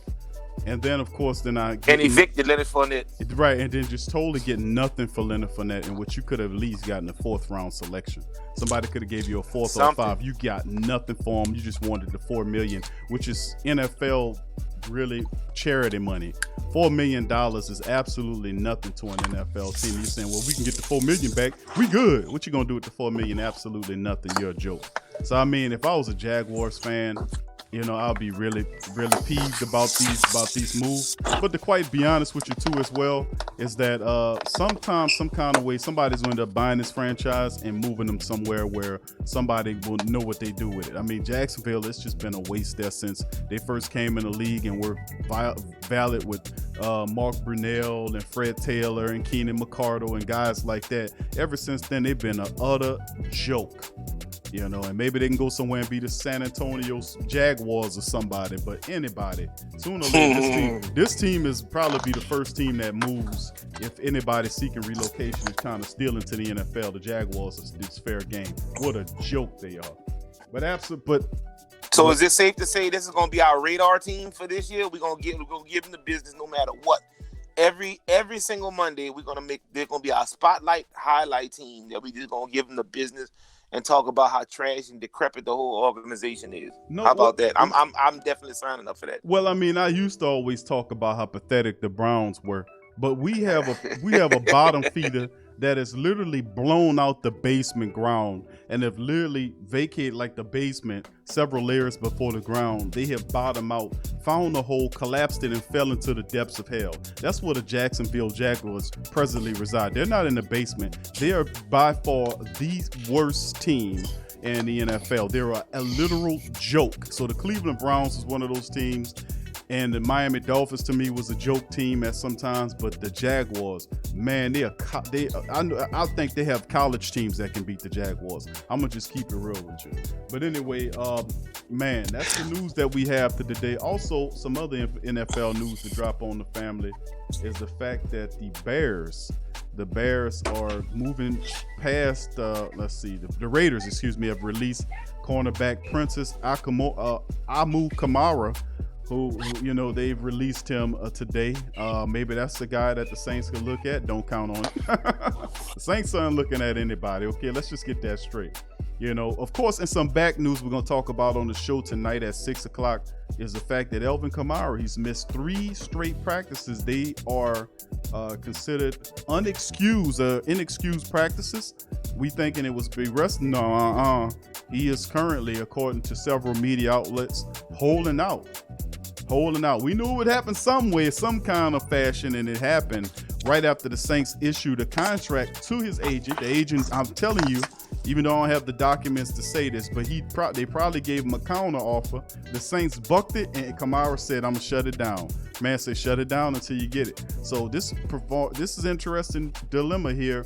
Speaker 1: And then, of course,
Speaker 2: evicted Leonard Fournette.
Speaker 1: Right, and then just totally get nothing for Leonard Fournette, in which you could have at least gotten a fourth round selection. Somebody could have gave you a fourth or a five. You got nothing for him. You just wanted the $4 million, which is NFL really charity money. $4 million is absolutely nothing to an NFL team. You're saying, well, we can get the $4 million back. We good. What you gonna do with the $4 million? Absolutely nothing. You're a joke. So I mean, if I was a Jaguars fan, I'll be really, really peeved about these moves. But to quite be honest with you too as well, is that sometimes some kind of way somebody's going to end up buying this franchise and moving them somewhere where somebody will know what they do with it. I mean, Jacksonville, it's just been a waste there since they first came in the league and were valid with Mark Brunell and Fred Taylor and Keenan McCardle and guys like that. Ever since then, they've been an utter joke. And maybe they can go somewhere and be the San Antonio Jaguars or somebody, but anybody. Sooner or later, this team is probably be the first team that moves if anybody seeking relocation is trying to steal into the NFL. The Jaguars is fair game. What a joke they are.
Speaker 2: So is it safe to say this is going to be our radar team for this year? We're going to give them the business no matter what. Every single Monday, they're going to be our spotlight highlight team. That we just going to give them the business and talk about how trash and decrepit the whole organization is. How about that? I'm definitely signing up for that.
Speaker 1: Well, I mean, I used to always talk about how pathetic the Browns were, but we have a bottom feeder that has literally blown out the basement ground and have literally vacated like the basement several layers before the ground. They have bottomed out, found a hole, collapsed it, and fell into the depths of hell. That's where the Jacksonville Jaguars presently reside. They're not in the basement. They are by far the worst team in the NFL. They're a literal joke. So the Cleveland Browns is one of those teams. And the Miami Dolphins, to me, was a joke team at sometimes, but the Jaguars, man, I think they have college teams that can beat the Jaguars. I'm gonna just keep it real with you. But anyway, man, that's the news that we have for today. Also, some other NFL news to drop on the family is the fact that the Bears are moving past. The Raiders, have released cornerback Princess Amu Kamara. Who they've released him today. Maybe that's the guy that the Saints could look at. Don't count on it. The Saints aren't looking at anybody. Okay, let's just get that straight. Of course, in some back news we're going to talk about on the show tonight at 6 o'clock is the fact that Alvin Kamara, he's missed 3 straight practices. They are considered inexcused practices. We thinking it was big rest. No, he is currently, according to several media outlets, holding out. We knew it would happen some way, some kind of fashion, and it happened right after the Saints issued a contract to his agent. The agent, I'm telling you, even though I don't have the documents to say this, but they probably gave him a counter offer. The Saints bucked it, and Kamara said, "I'm gonna shut it down." Man said, "Shut it down until you get it." So this is interesting dilemma here.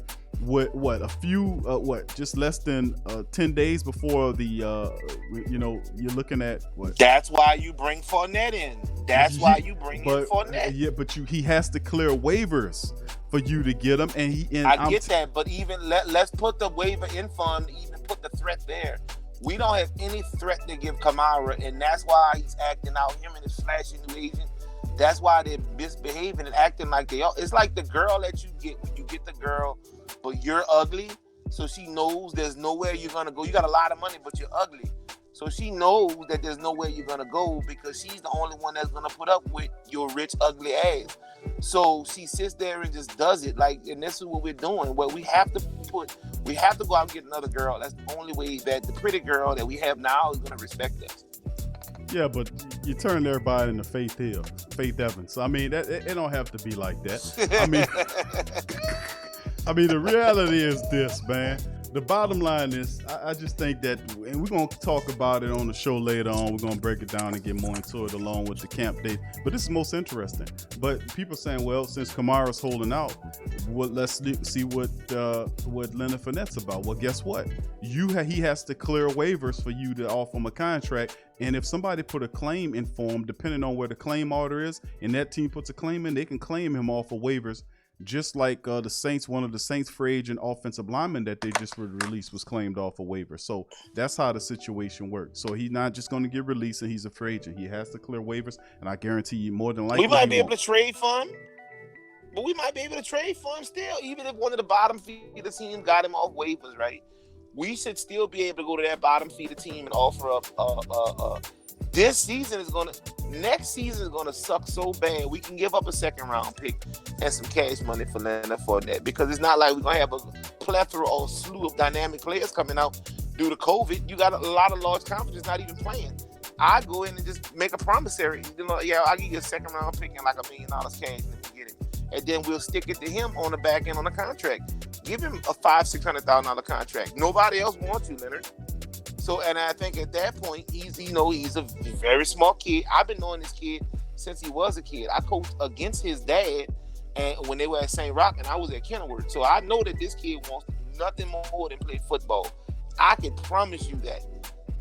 Speaker 1: Just less than 10 days before the you're looking at what?
Speaker 2: That's why you bring Fournette in. That's why you bring in Fournette.
Speaker 1: Yeah, but he has to clear waivers for you to get him,
Speaker 2: I get that, but even let's put the waiver in fund, even put the threat there. We don't have any threat to give Kamara, and that's why he's acting out. Him and his flashy new agent. That's why they're misbehaving and acting like they are. It's like the girl that you get when you get the girl, but you're ugly, so she knows there's nowhere you're gonna go. You got a lot of money, but you're ugly, so she knows that there's nowhere you're gonna go because she's the only one that's gonna put up with your rich, ugly ass. So she sits there and just does it, and this is what we're doing. Well, we have to go out and get another girl. That's the only way that the pretty girl that we have now is gonna respect us.
Speaker 1: Yeah, but you turned everybody into Faith Evans. So, I mean, it don't have to be like that. I mean, the reality is this, man. the bottom line is, I just think that, and we're going to talk about it on the show later on. We're going to break it down and get more into it along with the camp date. But this is most interesting. But people saying, well, since Kamara's holding out, let's see what Leonard Fournette's about. Well, guess what? He has to clear waivers for you to offer him a contract. And if somebody put a claim in for him, depending on where the claim order is, and that team puts a claim in, they can claim him off of waivers. Just like the Saints, one of the Saints free agent offensive linemen that they just released was claimed off a waiver. So that's how the situation works. So he's not just going to get released and he's a free agent. He has to clear waivers, and I guarantee you more than likely
Speaker 2: we might be able to trade for him. But we might be able to trade for him still, even if one of the bottom feeder teams got him off waivers, right? We should still be able to go to that bottom feeder team and offer up. Next season is gonna suck so bad. We can give up a second round pick and some cash money for Leonard Fournette, because it's not like we're gonna have a plethora or slew of dynamic players coming out due to COVID. You got a lot of large conferences not even playing. I go in and just make a promissory. I'll give you a second round pick and like $1 million cash and we get it. And then we'll stick it to him on the back end on the contract. Give him a $500,000-$600,000 contract. Nobody else wants you, Leonard. So, and I think at that point, he's a very smart kid. I've been knowing this kid since he was a kid. I coached against his dad, and when they were at St. Rock, and I was at Kenilworth. So I know that this kid wants nothing more than play football. I can promise you that.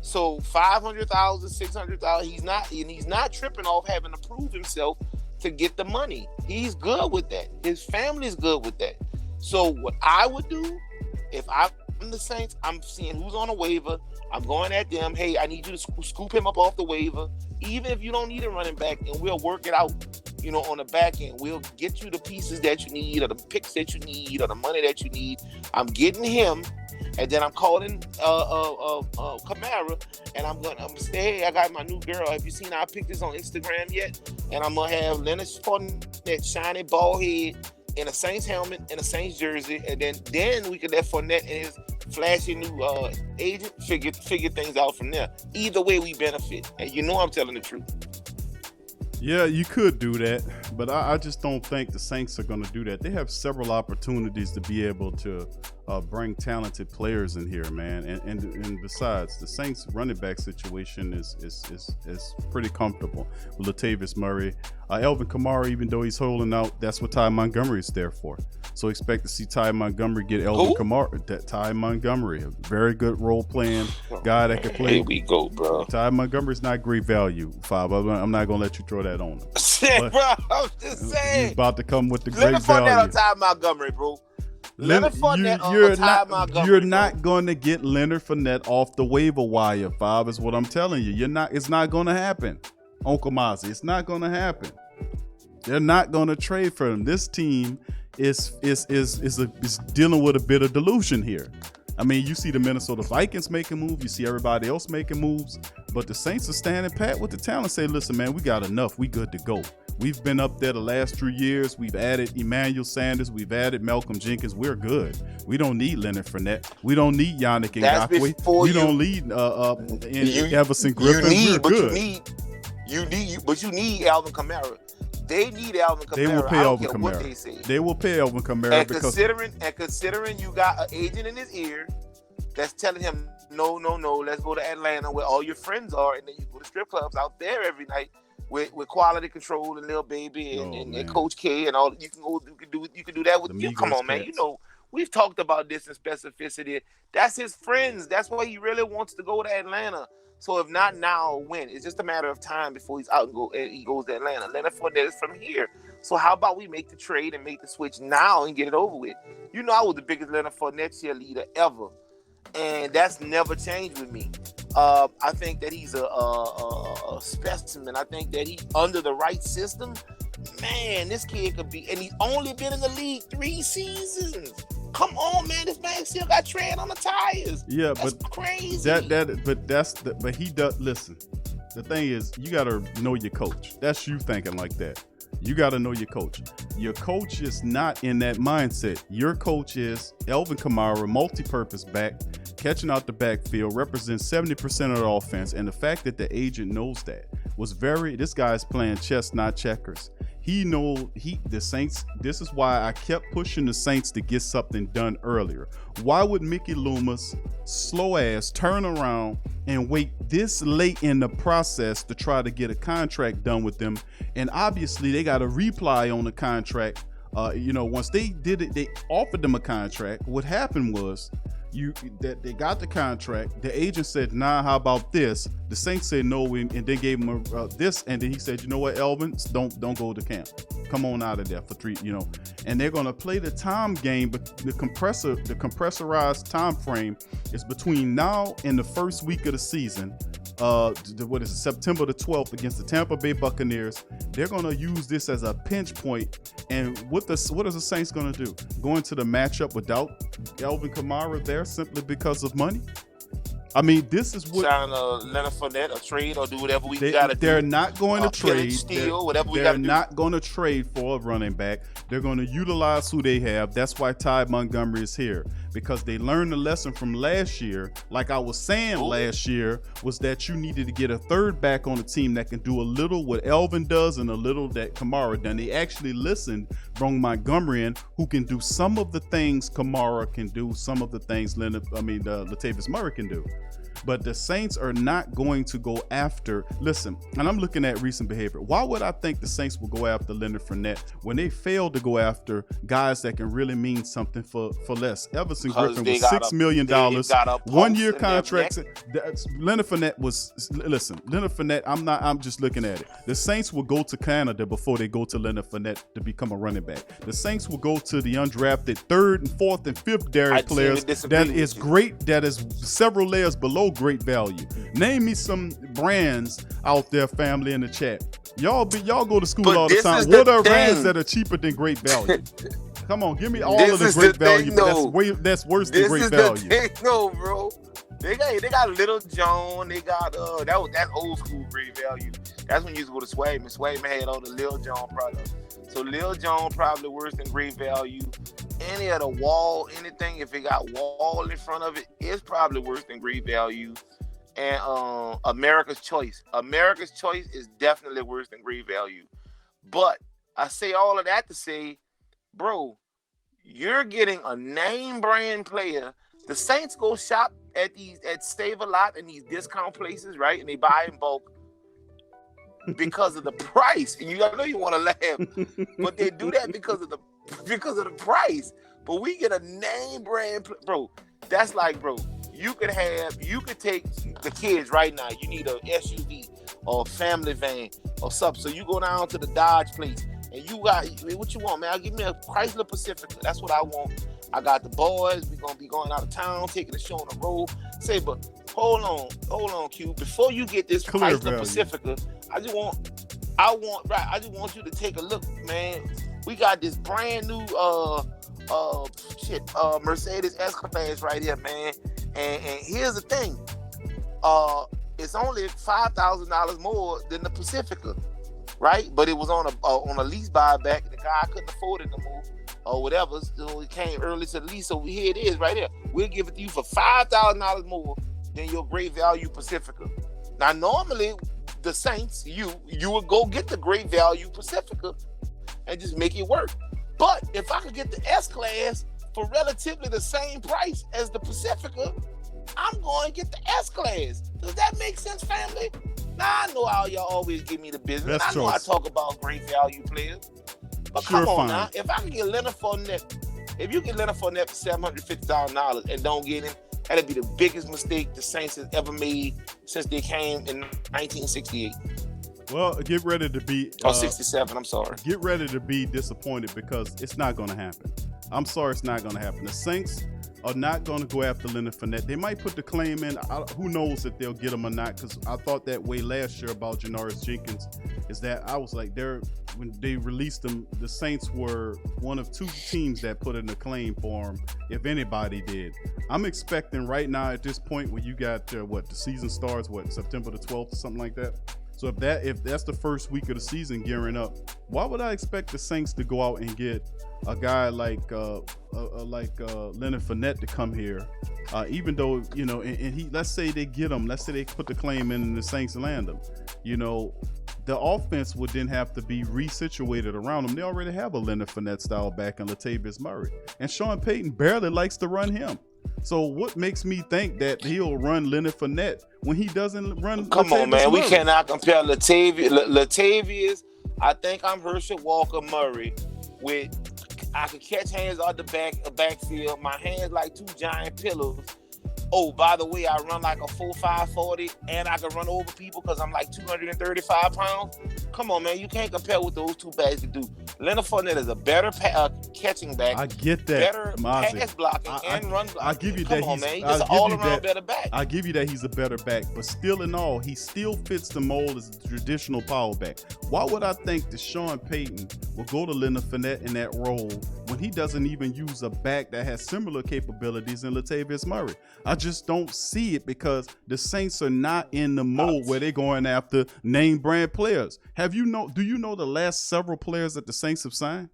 Speaker 2: So $500,000, $600,000, he's not tripping off having to prove himself to get the money. He's good with that. His family's good with that. So what I would do, if I'm the Saints, I'm seeing who's on a waiver. I'm going at them. Hey, I need you to scoop him up off the waiver. Even if you don't need a running back, and we'll work it out, on the back end. We'll get you the pieces that you need, or the picks that you need, or the money that you need. I'm getting him, and then I'm calling Kamara, and I'm gonna say, hey, I got my new girl. Have you seen our pictures on Instagram yet? And I'm gonna have Leonard Fournette, shiny bald head, in a Saints helmet, in a Saints jersey, and then we could let Fournette and his flashy new agent figure things out from there. Either way, we benefit, and I'm telling the truth.
Speaker 1: Yeah, you could do that, but I just don't think the Saints are going to do that. They have several opportunities to be able to bring talented players in here, man. And besides, the Saints running back situation is pretty comfortable with Latavius Murray. Alvin Kamara, even though he's holding out, that's what Ty Montgomery is there for. So expect to see Ty Montgomery get Alvin Kamara. That Ty Montgomery, a very good role playing guy that can play.
Speaker 2: Here we go, bro.
Speaker 1: Ty Montgomery's not great value, Fab. I'm not gonna let you throw that on him.
Speaker 2: Shit, bro, I'm just saying.
Speaker 1: He's about to come with the great value.
Speaker 2: Leonard Fournette on Ty Montgomery, bro. Leonard Fournette on Ty Montgomery.
Speaker 1: You're not going to get Leonard Fournette off the waiver wire, Fab, is what I'm telling you. You're not. It's not going to happen, Uncle Mozzie. It's not going to happen. They're not going to trade for him. This team is dealing with a bit of delusion here. I mean, you see the Minnesota Vikings making moves. You see everybody else making moves. But the Saints are standing pat with the talent. Say, listen, man, we got enough. We good to go. We've been up there the last 3 years. We've added Emmanuel Sanders. We've added Malcolm Jenkins. We're good. We don't need Leonard Fournette. We don't need Yannick Ngakoue. We don't need Everson Griffin.
Speaker 2: You need Alvin Kamara. They need Alvin Kamara.
Speaker 1: They will pay Alvin Kamara. They will pay Alvin Kamara.
Speaker 2: And considering you got an agent in his ear that's telling him, no, let's go to Atlanta where all your friends are, and then you go to strip clubs out there every night with Quality Control and Lil Baby and Coach K and all. You can do that with you. Come on, man. We've talked about this in specificity. That's his friends. That's why he really wants to go to Atlanta. So if not now, when? It's just a matter of time before he's out and he goes to Atlanta. Leonard Fournette is from here. So how about we make the trade and make the switch now and get it over with? I was the biggest Leonard Fournette cheerleader ever. And that's never changed with me. I think that he's a specimen. I think that he's under the right system. Man, this kid could be, and he's only been in the league 3 seasons. Come on, man, this man still got tread on the tires.
Speaker 1: Yeah,
Speaker 2: that's
Speaker 1: but
Speaker 2: crazy.
Speaker 1: But he does. Listen, the thing is, you gotta know your coach. That's you thinking like that. You gotta know your coach. Your coach is not in that mindset. Your coach is Alvin Kamara, multi-purpose back, catching out the backfield, represents 70% of the offense, and the fact that the agent knows that was this guy's playing chess, not checkers. The Saints. This is why I kept pushing the Saints to get something done earlier. Why would Mickey Loomis slow ass turn around and wait this late in the process to try to get a contract done with them? And obviously they got a reply on the contract. Once they did it, they offered them a contract. What happened was that they got the contract. The agent said, "Nah, how about this?" The Saints said no, and they gave him this, and then he said, "You know what, Elvin, don't go to camp. Come on out of there for 3." And they're gonna play the time game, but the compressorized time frame is between now and the first week of the season. September the 12th against the Tampa Bay Buccaneers. They're gonna use this as a pinch point. And what is the Saints gonna do? Go into the matchup without Alvin Kamara there simply because of money? I mean, this is what
Speaker 2: sign Leonard Fournette or trade or do whatever we gotta do.
Speaker 1: They're not going to trade.
Speaker 2: Whatever we gotta do.
Speaker 1: They're not going to trade for a running back. They're going to utilize who they have. That's why Ty Montgomery is here, because they learned the lesson from last year. Like I was saying last year, was that you needed to get a third back on the team that can do a little what Elvin does and a little that Kamara done. They actually listened, brought Montgomery in, who can do some of the things Kamara can do, some of the things Latavius Murray can do. But the Saints are not going to go after. Listen, and I'm looking at recent behavior. Why would I think the Saints will go after Leonard Fournette when they failed to go after guys that can really mean something for less? Everson Griffin was $6 million, 1-year contracts. Leonard Fournette was. Listen, Leonard Fournette. I'm just looking at it. The Saints will go to Canada before they go to Leonard Fournette to become a running back. The Saints will go to the undrafted 3rd and 4th and 5th Derrick players that is great. That is several layers below great value. Name me some brands out there, family, in the chat. Y'all go to school all the time. What are brands that are cheaper than great value? Come on, give me all of the great value. That's worse than great value.
Speaker 2: No, bro. They got Little John. They got that's old school great value. That's when you used to go to Swagman. Swagman had all the Lil John products. So Lil John probably worse than great value. Any of the wall, anything, if it got wall in front of it, it's probably worse than great value. And America's Choice. America's Choice is definitely worse than great value. But I say all of that to say, bro, you're getting a name brand player. The Saints go shop at Save a Lot and these discount places, right? And they buy in bulk because of the price. And I know you want to laugh, but they do that because of the price. But we get a name brand, bro. That's like, bro, you could take the kids right now. You need a SUV or a family van or something. So you go down to the Dodge place and you got, what you want, man? I'll give me a Chrysler Pacifica. That's what I want. I got the boys. We're going to be going out of town, taking a show on the road. Say, but hold on, Q. Before you get this Chrysler Pacifica, I just want you to take a look, man. We got this brand new Mercedes S-Class right here, man. And here's the thing. It's only $5,000 more than the Pacifica, right? But it was on a lease buyback. The guy couldn't afford it no more or whatever. So it came early to the lease. So here it is right here. We'll give it to you for $5,000 more than your great value Pacifica. Now, normally, the Saints, you would go get the great value Pacifica and just make it work. But if I could get the S-Class for relatively the same price as the Pacifica, I'm going to get the S-Class. Does that make sense, family? Now, I know how y'all always give me the business. I know I talk about great value players. But come on now. If I can get Leonard Fournette, if you get Leonard Fournette for $750,000 and don't get him, that'd be the biggest mistake the Saints has ever made since they came in 1968.
Speaker 1: Well, get ready to be...
Speaker 2: 67, I'm sorry.
Speaker 1: Get ready to be disappointed because it's not going to happen. I'm sorry, it's not going to happen. The Saints are not going to go after Leonard Fournette. They might put the claim in. Who knows if they'll get him or not, because I thought that way last year about Janoris Jenkins, is that I was like, when they released him, the Saints were one of 2 teams that put in a claim for him, if anybody did. I'm expecting right now at this point where you got, the season starts, September the 12th or something like that? So if that's the first week of the season gearing up, why would I expect the Saints to go out and get a guy like Leonard Fournette to come here, even though and he, let's say they get him, let's say they put the claim in and the Saints land him, the offense would then have to be resituated around him. They already have a Leonard Fournette style back in Latavius Murray. And Sean Payton barely likes to run him. So what makes me think that he'll run Leonard Fournette when he doesn't run
Speaker 2: Come
Speaker 1: Latavius
Speaker 2: on, man.
Speaker 1: Murray?
Speaker 2: We cannot compare Latavius. I think I'm Herschel Walker Murray with I can catch hands out the backfield. My hands like two giant pillows. Oh, by the way, I run like a 4.5 40, and I can run over people because I'm like 235 pounds. Come on, man. You can't compare what those two backs can do. Leonard Fournette is a better catching back.
Speaker 1: I get that.
Speaker 2: Better
Speaker 1: Mozzie.
Speaker 2: pass blocking and run blocking.
Speaker 1: I give you
Speaker 2: Come
Speaker 1: that.
Speaker 2: on, man. He's an all-around better back.
Speaker 1: I give you that he's a better back, but still in all, he still fits the mold as a traditional power back. Why would I think that Sean Payton will go to Leonard Fournette in that role when he doesn't even use a back that has similar capabilities in Latavius Murray? I just don't see it because the Saints are not in the mode where they're going after name brand players. Do you know the last several players that the Saints have signed?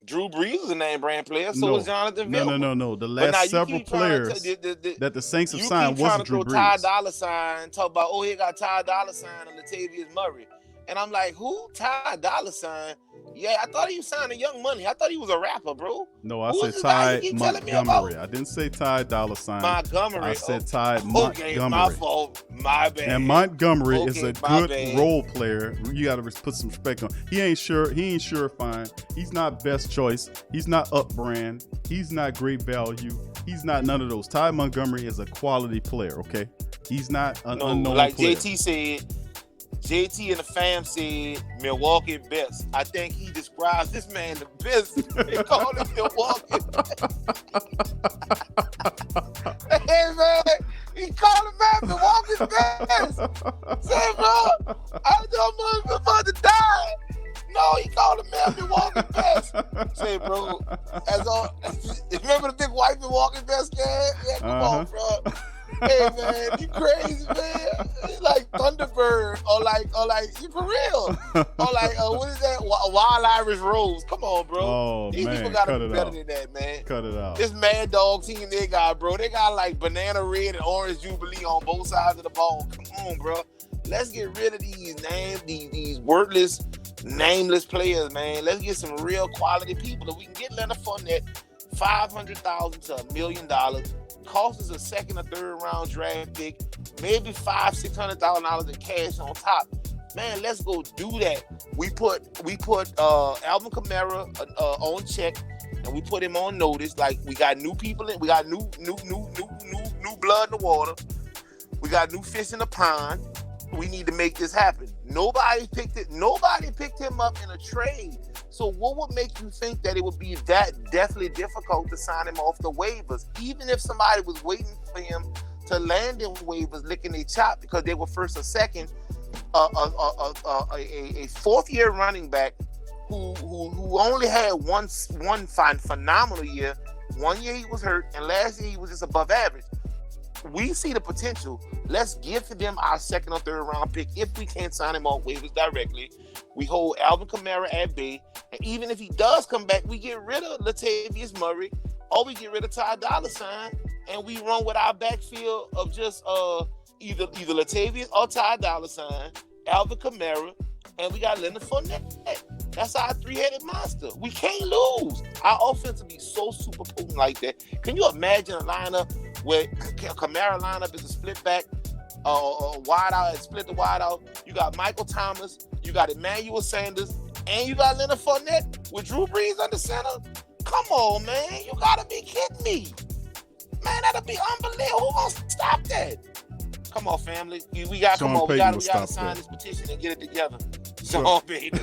Speaker 2: Drew Brees is a name brand player, so is Jonathan Vilma.
Speaker 1: No. The last several players that the Saints have signed wasn't Drew Brees.
Speaker 2: Ty Dolla $ign, talk about, oh, he got Ty Dolla $ign and Latavius Murray. And I'm like, who? Ty Dolla $ign? Yeah, I thought he was signing Young Money. I thought he was a rapper, bro.
Speaker 1: No, I said Ty Montgomery. I didn't say Ty Dolla $ign.
Speaker 2: Montgomery.
Speaker 1: I said Ty Montgomery.
Speaker 2: Okay, my fault. My bad.
Speaker 1: And Montgomery is a good role player. You got to put some respect on. He ain't surefine. He's not best choice. He's not up brand. He's not great value. He's not none of those. Ty Montgomery is a quality player, okay? He's not an unknown
Speaker 2: like
Speaker 1: player.
Speaker 2: JT said, JT and the fam said Milwaukee best. I think he describes this man the best. They call him Milwaukee best. Hey, man, he called him man Milwaukee's best. Say, bro, I don't know about to die. No, he called him man Milwaukee's best. Say, bro, remember the big white Milwaukee best guy? Yeah, come on, bro. Hey, man, you crazy, man. It's like Thunderbird or like you for real. Or like, what is that? Wild Irish Rose. Come on, bro.
Speaker 1: Oh,
Speaker 2: These
Speaker 1: man,
Speaker 2: people got to be better
Speaker 1: out.
Speaker 2: than that, man.
Speaker 1: Cut it out.
Speaker 2: This Mad Dog team they got, bro. They got like banana red and orange jubilee on both sides of the ball. Come on, bro. Let's get rid of these worthless, nameless players, man. Let's get some real quality people. If we can get Leonard Fournette, $500,000 to $1 million. Cost us a second or third round draft pick, maybe $500,000-$600,000 in cash on top. Man, let's go do that. We put Alvin Kamara on check, and we put him on notice. Like we got new people in, we got new blood in the water. We got new fish in the pond. We need to make this happen. Nobody picked him up in a trade. So what would make you think that it would be that definitely difficult to sign him off the waivers? Even if somebody was waiting for him to land in waivers, licking their chop because they were first or second, a fourth-year running back who only had one phenomenal year. 1 year he was hurt, and last year he was just above average. We see the potential. Let's give them our second or third round pick if we can't sign him off waivers directly. We hold Alvin Kamara at bay, and even if he does come back, we get rid of Latavius Murray, or we get rid of Ty Dolla $ign, and we run with our backfield of just either Latavius or Ty Dolla $ign, Alvin Kamara, and we got Leonard Fournette. That's our three-headed monster. We can't lose. Our offense will be so super potent like that. Can you imagine a lineup where Kamara lineup is a split back, wide out, split the wide out? You got Michael Thomas, you got Emmanuel Sanders, and you got Leonard Fournette with Drew Brees under center. Come on, man. You gotta be kidding me. Man, that'll be unbelievable. Who gonna stop that? Come on, family. We gotta sign this petition and get it together. Sean Payton.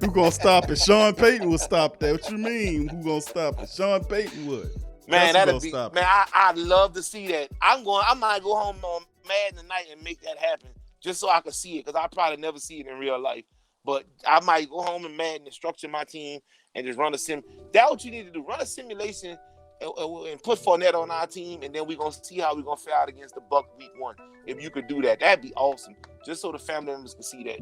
Speaker 1: Who gonna stop it? Sean Payton will stop that. What you mean? Who gonna stop it? Sean Payton would.
Speaker 2: Man, that'd be. Man, I'd love to see that. I might go home on Madden tonight and make that happen just so I can see it, because I probably never see it in real life. But I might go home and Madden and structure my team and just run a sim. That's what you need to do. Run a simulation and put Fournette on our team, and then we're going to see how we're going to fare out against the Bucs week 1. If you could do that, that'd be awesome. Just so the family members can see that.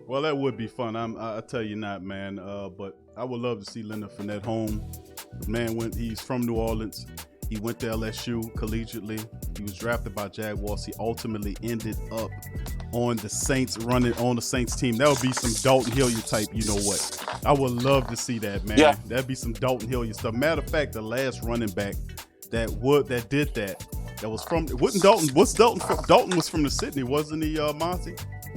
Speaker 1: Well, that would be fun. I tell you not, man. But I would love to see Leonard Fournette home. The man he's from New Orleans. He went to LSU collegiately. He was drafted by Jaguars. He ultimately ended up on the Saints, running on the Saints team. That would be some Dalton Hilliard type, you know what? I would love to see that, man.
Speaker 2: Yeah.
Speaker 1: That'd be some Dalton Hilliard stuff. Matter of fact, the last running back that did that was from, Dalton was from the Sydney, wasn't he, Monty?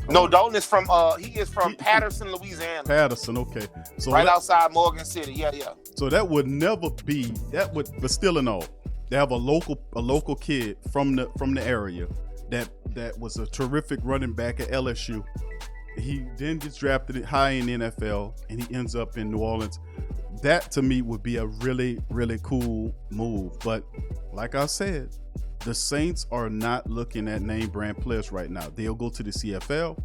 Speaker 2: No, Dalton is from he is from Patterson, Louisiana.
Speaker 1: Patterson, okay. So
Speaker 2: right outside Morgan City. Yeah.
Speaker 1: So that would never be but still in all, they have a local kid from the area that was a terrific running back at LSU. He then gets drafted high in the NFL and he ends up in New Orleans. That to me would be a really, really cool move. But like I said, the Saints are not looking at name brand players right now. They'll go to the CFL.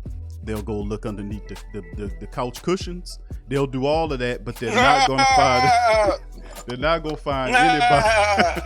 Speaker 1: They'll go look underneath the couch cushions. They'll do all of that, but they're not going to find. They're not going to find anybody.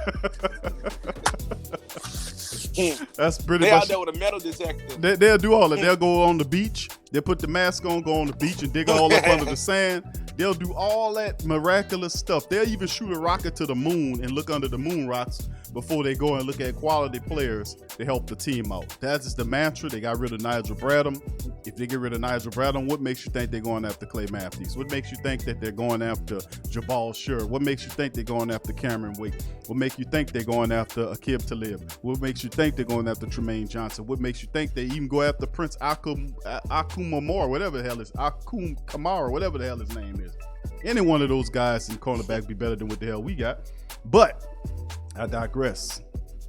Speaker 1: That's pretty
Speaker 2: they
Speaker 1: much.
Speaker 2: Out there with a metal detector.
Speaker 1: They'll do all that. They'll go on the beach. They'll put the mask on, go on the beach, and dig all up under the sand. They'll do all that miraculous stuff. They'll even shoot a rocket to the moon and look under the moon rocks before they go and look at quality players to help the team out. That's just the mantra. They got rid of Nigel Bradham. If they get rid of Nigel Bradham, what makes you think they're going after Clay Matthews? What makes you think that they're going after Jabal Shure? What makes you think they're going after Cameron Wake? What makes you think they're going after Aqib Talib? What makes you think they're going after Tremaine Johnson? What makes you think they even go after Prince Akumamor, whatever the hell is Akum Kamara, whatever the hell his name is? Any one of those guys in cornerback be better than what the hell we got. But I digress.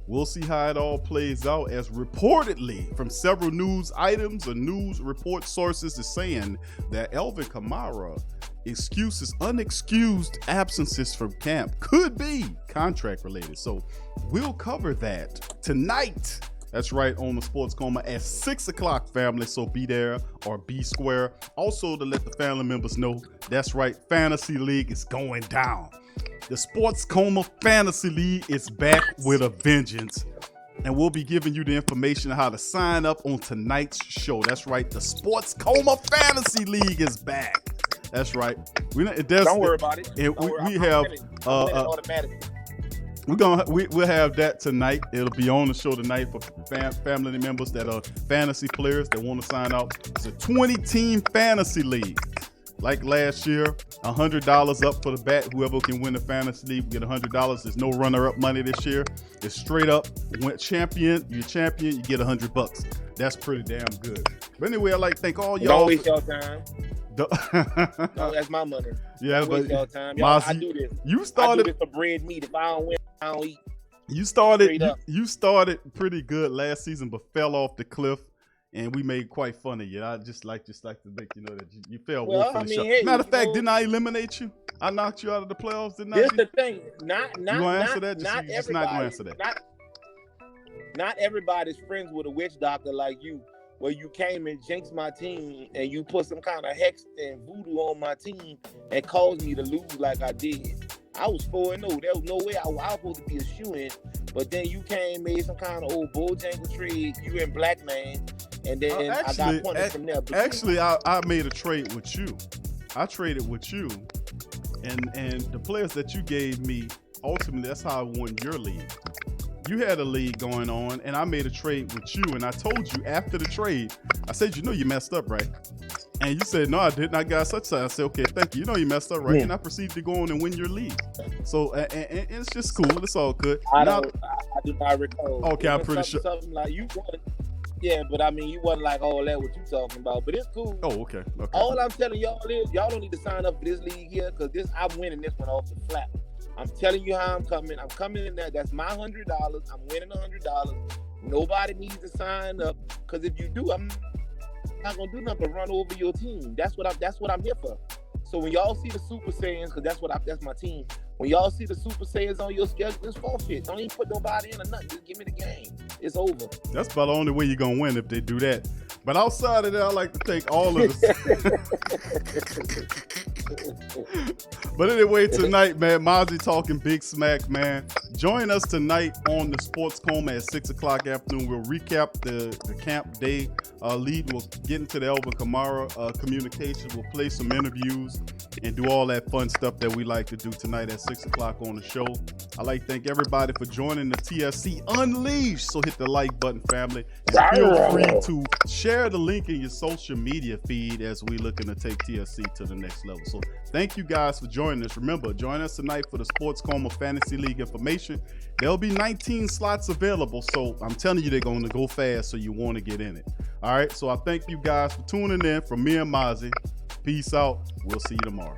Speaker 1: We'll see how it all plays out, as reportedly from several news items or news report sources is saying that Alvin Kamara unexcused absences from camp could be contract related. So we'll cover that tonight. That's right, on the Sports Coma at 6 o'clock, family. So be there or be square. Also, to let the family members know, that's right, Fantasy League is going down. The Sports Coma Fantasy League is back with a vengeance. And we'll be giving you the information on how to sign up on tonight's show. That's right, the Sports Coma Fantasy League is back. That's right.
Speaker 2: Don't worry about it.
Speaker 1: We have we'll have that tonight. It'll be on the show tonight for family members that are fantasy players that want to sign up. It's a 20-team fantasy league. Like last year, $100 up for the bat. Whoever can win the fantasy league will get $100. There's no runner-up money this year. It's straight up. You're champion, you get $100. That's pretty damn good. But anyway, I'd like to thank all y'all.
Speaker 2: Don't waste your time. No, that's my money.
Speaker 1: Yeah,
Speaker 2: don't
Speaker 1: but
Speaker 2: waste your time. Y'all, I do this. I do this for bread meat. If I don't win, I don't eat.
Speaker 1: You started pretty good last season, but fell off the cliff. And we made quite fun of you. I just like to make you know that you fell woefully short.
Speaker 2: Hey,
Speaker 1: matter of fact, didn't I eliminate you? I knocked you out of the playoffs, didn't I?
Speaker 2: Here's the thing. Not
Speaker 1: you gonna answer that?
Speaker 2: Not
Speaker 1: just not gonna answer that.
Speaker 2: Not everybody's friends with a witch doctor like you, where you came and jinxed my team and you put some kind of hex and voodoo on my team and caused me to lose like I did. I was 4-0. There was no way I was supposed to be a shoo-in, but then you came, made some kind of old Bojangle trade. You and Black Man, and then I got punished from there.
Speaker 1: Actually, I made a trade with you. I traded with you, and the players that you gave me, ultimately, that's how I won your league. You had a league going on, and I made a trade with you, and I told you after the trade, I said, you know you messed up, right? And you said, no, I didn't. I got such a. I said, okay, thank you. You know you messed up, right? Yeah. And I proceeded to go on and win your league. So, and it's just cool. It's all good.
Speaker 2: I do not recall.
Speaker 1: Okay, I'm pretty sure.
Speaker 2: Something like you won. Yeah, but I mean, you wasn't like all that what you talking about. But it's cool.
Speaker 1: Oh, okay.
Speaker 2: All I'm telling y'all is, y'all don't need to sign up for this league here, because I'm winning this one off the flat. I'm telling you how I'm coming. I'm coming in there. That's my $100. I'm winning $100. Nobody needs to sign up, because if you do, I'm not gonna do nothing but run over your team. That's what I'm here for. So when y'all see the Super Saiyans, because that's my team. When y'all see the Super Saiyans on your schedule, it's forfeit. Don't even put nobody in or nothing. Just give me the game. It's over.
Speaker 1: That's about the only way you're gonna win, if they do that. But outside of that, I like to thank all of us. But anyway, tonight, man, Mozzie talking big smack, man. Join us tonight on the Sports Coma at 6 o'clock afternoon. We'll recap the camp day lead. We'll get into the Elvin Kamara communication. We'll play some interviews and do all that fun stuff that we like to do tonight at 6 o'clock on the show. I'd like to thank everybody for joining the TSC Unleashed. So hit the like button, family. And feel free to share the link in your social media feed as we looking to take TSC to the next level. So thank you guys for joining us. Remember, join us tonight for the Sports Coma Fantasy League information. There'll be 19 slots available. So I'm telling you, they're going to go fast. So you want to get in it. All right. So I thank you guys for tuning in. From me and Mozzie. Peace out. We'll see you tomorrow.